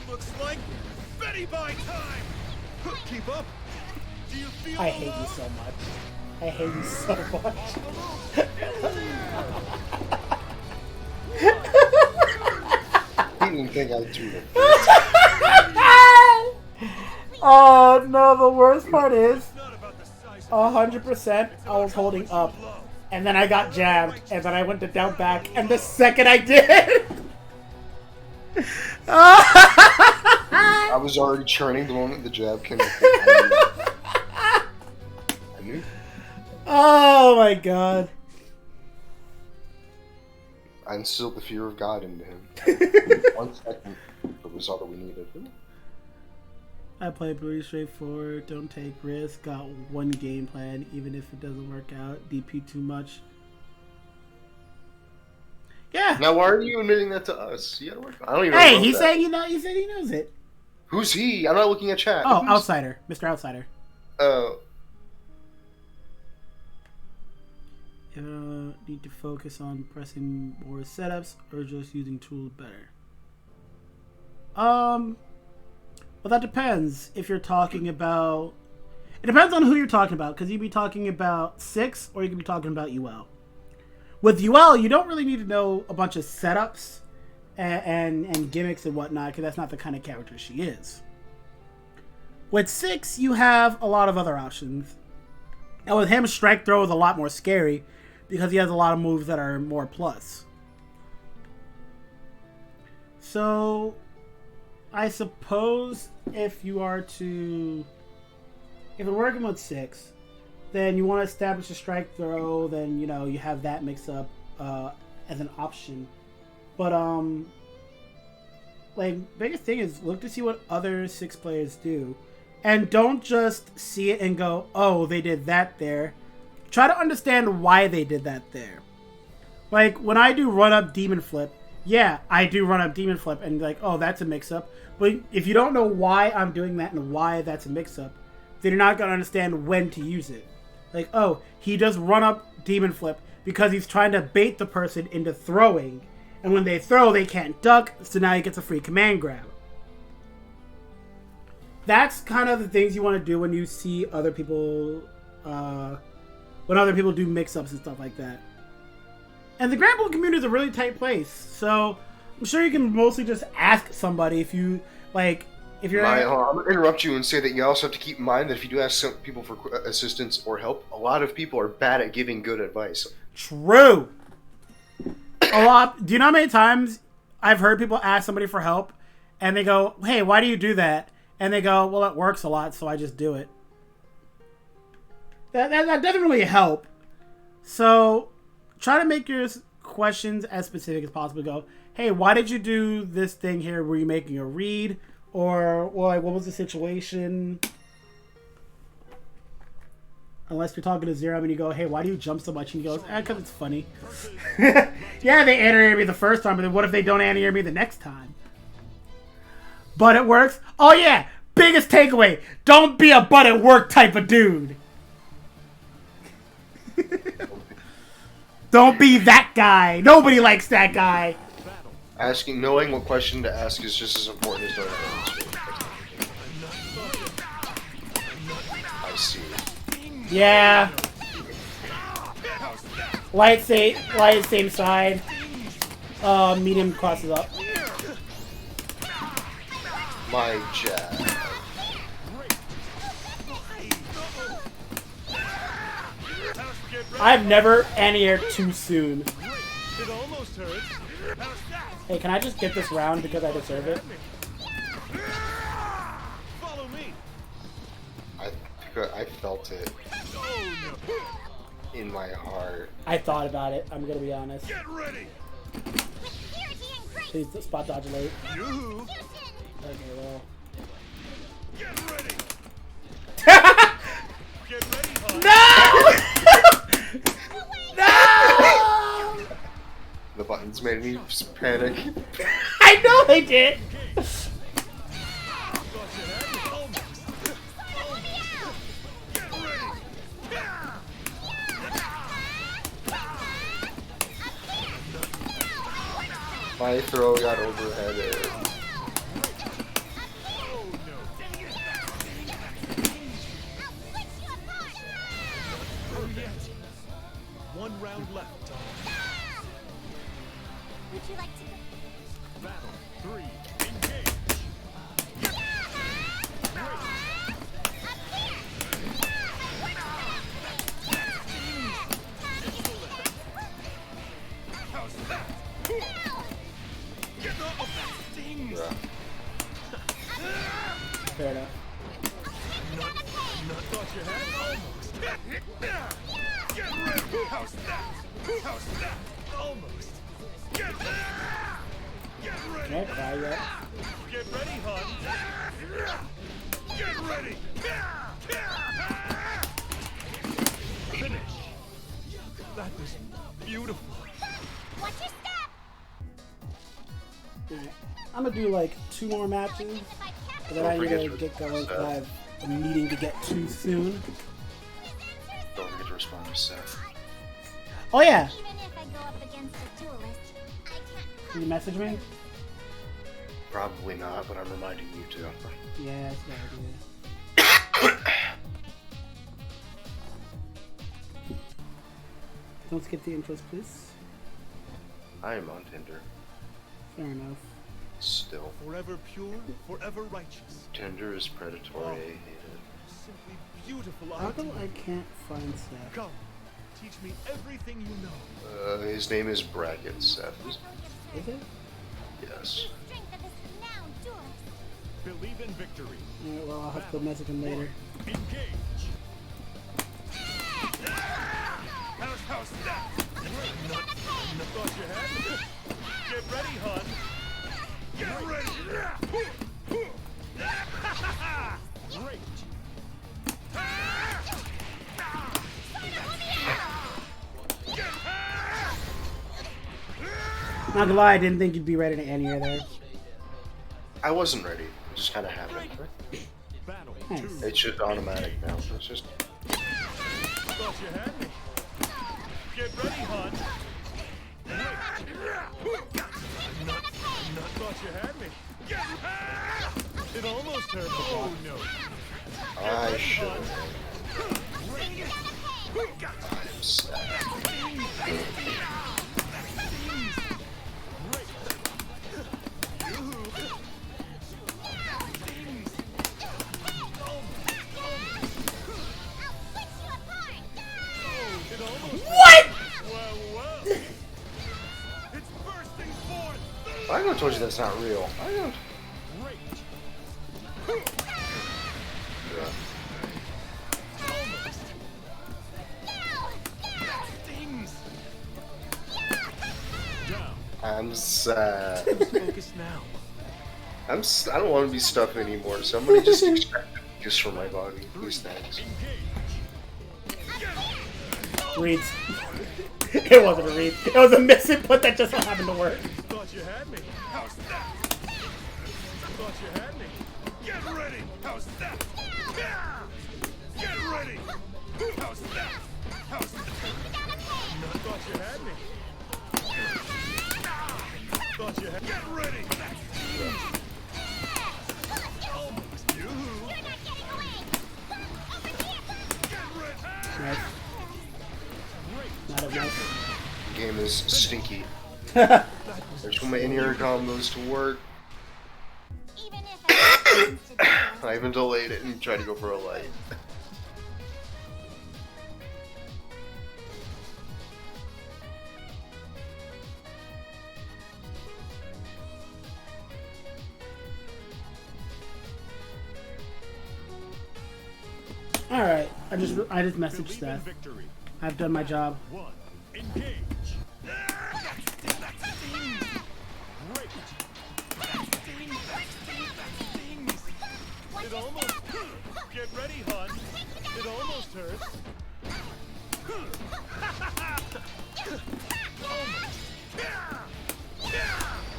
Looks like Betty Bye time. Keep up. Do you feel I the hate you love? so much. I hate you so much. He didn't think I'd do it. Oh no, the worst part is It's not about the size of 100% I was holding up. And then I got jabbed, and then I went to down back, and the second I did... I was already churning the moment the jab came. I knew. Oh my god. I instilled the fear of God into him. 1 second, it was all that we needed. I play pretty straightforward, don't take risks, got one game plan, even if it doesn't work out, DP too much. Yeah. Now, why are you admitting that to us? You gotta work. I don't even. Hey, know he's that. saying he said he knows it. Who's he? I'm not looking at chat. Oh, Who's- Outsider. Mr. Outsider. Need to focus on pressing more setups or just using tools better? Well, that depends. If you're talking about, it depends on who you're talking about, because you could be talking about 6 or you could be talking about UL. With UL, you don't really need to know a bunch of setups and gimmicks and whatnot, because that's not the kind of character she is. With 6, you have a lot of other options. And with him, Strike Throw is a lot more scary, because he has a lot of moves that are more plus. So, I suppose if you are to... If you're working with 6, then you want to establish a Strike Throw, then, you know, you have that mix up as an option. But, like, biggest thing is look to see what other 6 players do. And don't just see it and go, oh, they did that there. Try to understand why they did that there. Like, when I do run-up demon flip, yeah, I do run-up demon flip, and like, oh, that's a mix-up. But if you don't know why I'm doing that and why that's a mix-up, then you're not going to understand when to use it. Like, oh, he does run-up demon flip because he's trying to bait the person into throwing. And when they throw, they can't duck, so now he gets a free command grab. That's kind of the things you want to do when you see other people, when other people do mix-ups and stuff like that. And the grappling community is a really tight place, so I'm sure you can mostly just ask somebody if you, like, if you're... I'm going to interrupt you and say that you also have to keep in mind that if you do ask some people for assistance or help, a lot of people are bad at giving good advice. True! A lot. Do you know how many times I've heard people ask somebody for help, and they go, hey, why do you do that? And they go, well, it works a lot, so I just do it. That doesn't really help. So try to make your questions as specific as possible. Go, hey, why did you do this thing here? Were you making a read? Or, well, like, what was the situation? Unless you're talking to Zero and you go, hey, why do you jump so much? And he goes, because it's funny. Yeah, they animated me the first time, but then what if they don't animate me the next time? But it works. Oh, yeah. Biggest takeaway. Don't be a butt at work type of dude. Don't be that guy. Nobody likes that guy. Knowing what question to ask is just as important as knowing how to answer. I see. Yeah. Light same side. Medium crosses up. My jab. I've never anti-aired too soon. It almost hurts. Hey, can I just get this round because I deserve it? Follow me. I felt it in my heart. I thought about it. I'm gonna be honest. Get ready. Please spot dodge late. You. Okay, well. Get ready. Get ready, hon. No! No! The buttons made me panic. I know they did. My throw got overheaded. One round left. Would you like to... Battle 3. Engage. How's that? Get off that sting. Fair enough. Not thought you had. Almost. Get ready. How's that? How's that? Almost. Get ready. Can't cry yet. Get ready, hon. Get ready. Finish. That was beautiful. Watch your step! Alright. I'm gonna do like 2 more matches, but then I need to get going because I have a meeting to get to soon. Don't forget to respond to Seth. Oh yeah! Even if I go up against a duelist, I can't... Can you message me? Probably not, but I'm reminding you to. Yeah, that's a good idea. Don't skip the intros, please. I am on Tinder. Fair enough. Still. Forever pure, forever righteous. Tinder is predatory. I hate Simply beautiful. How come idea. I can't find Seth? Come, teach me everything you know. it. His name is Bracket Seth. Is it? Yes. Strength of this renowned duelist. Believe in victory. Alright, well, I'll have to message him later. Engage. How's that? Not thought you had. Get ready, hon. Get ready. Great. Not gonna lie, I didn't think you'd be ready to end here there. I wasn't ready. It just kind of happened. Battle Nice. 2. It's just automatic now. It's just. Thought you had me. Get ready, hon. Not thought you had me. It almost hurt. Oh no. I should have. I'm sad. What? Well. It's bursting forth. I know, told you that's not real. I know. Great. Yeah. Stings. Down. I'm sad. Focus now. I don't want to be stuffed anymore. Somebody just extract this from my body. Please, thanks. Reeds. It wasn't a read. It was a misinput that just happened to work. Thought you had me. How's that? Thought you had me. Get ready. How's that? Get ready. How's that? How's that? Thought you had me. Thought you had. Get ready. Almost. Yoo-hoo. Get ready. Nice. Not enough. The game is stinky. There's when my in-ear goes to work. Even if I I even delayed it and tried to go for a light. All right. I just messaged Believe in Seth. victory. I've done my job. 1. Engage. Great. It almost. Get ready, hon. It almost hurts. Almost.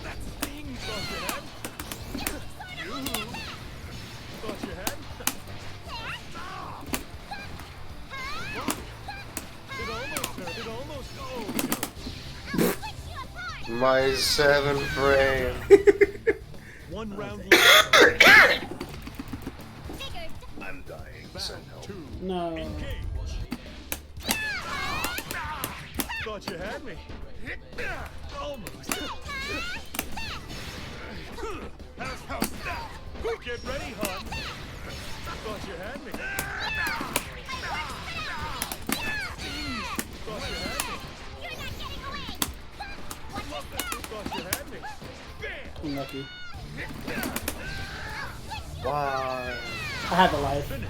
That stings. Thought you had. Yoo-hoo. Thought you had. It almost hurt. It almost. Oh no. My 7 frame. One round left. I'm dying. Send help. 2. No. Engage. Thought you had me. Almost. How's that? Get ready, hon. Thought you had me. Thought you had me. Thought you had me. Bam! Unlucky. Why? I had the life. Finish.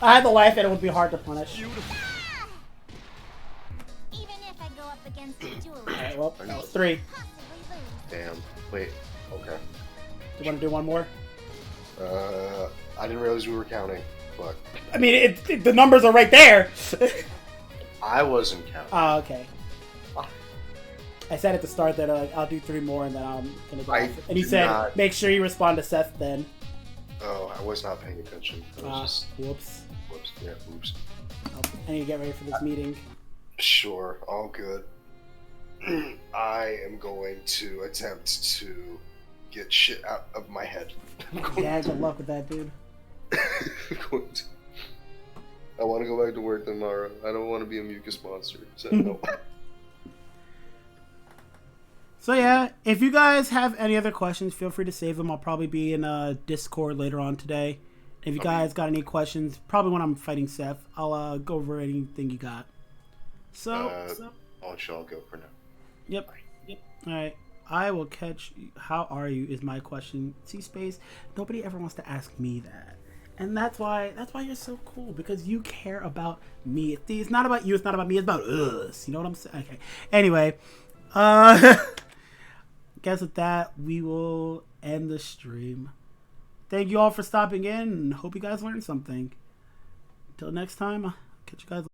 I had the life, and it would be hard to punish. Beautiful. even if I go up against a duelist, All right. Well, that was 3. possibly lose. Damn. Wait. Okay. Do you want to do one more? I didn't realize we were counting, but I mean, the numbers are right there. I wasn't counting. Oh, okay. I said at the start that I'll do 3 more and then I'm gonna go. I off. And you did said not- make sure you respond to Seth then. Oh, I was not paying attention. I was just Whoops. whoops. Yeah, oops. I need to get ready for this meeting. Sure, all good. I am going to attempt to get shit out of my head. Yeah, good luck with that, dude. I want to go back to work tomorrow. I don't want to be a mucus monster. So no. So yeah, if you guys have any other questions, feel free to save them. I'll probably be in Discord later on today. If you guys got any questions, probably when I'm fighting Seth, I'll go over anything you got. So, I'll let y'all go for now. Yep. All right. I will catch. How are you? Is my question. See space. Nobody ever wants to ask me that, and that's why you're so cool, because you care about me. It's not about you. It's not about me. It's about us. You know what I'm saying? Okay. Anyway, guess with that we will end the stream. Thank you all for stopping in, and hope you guys learned something. Until next time, I'll catch you guys later.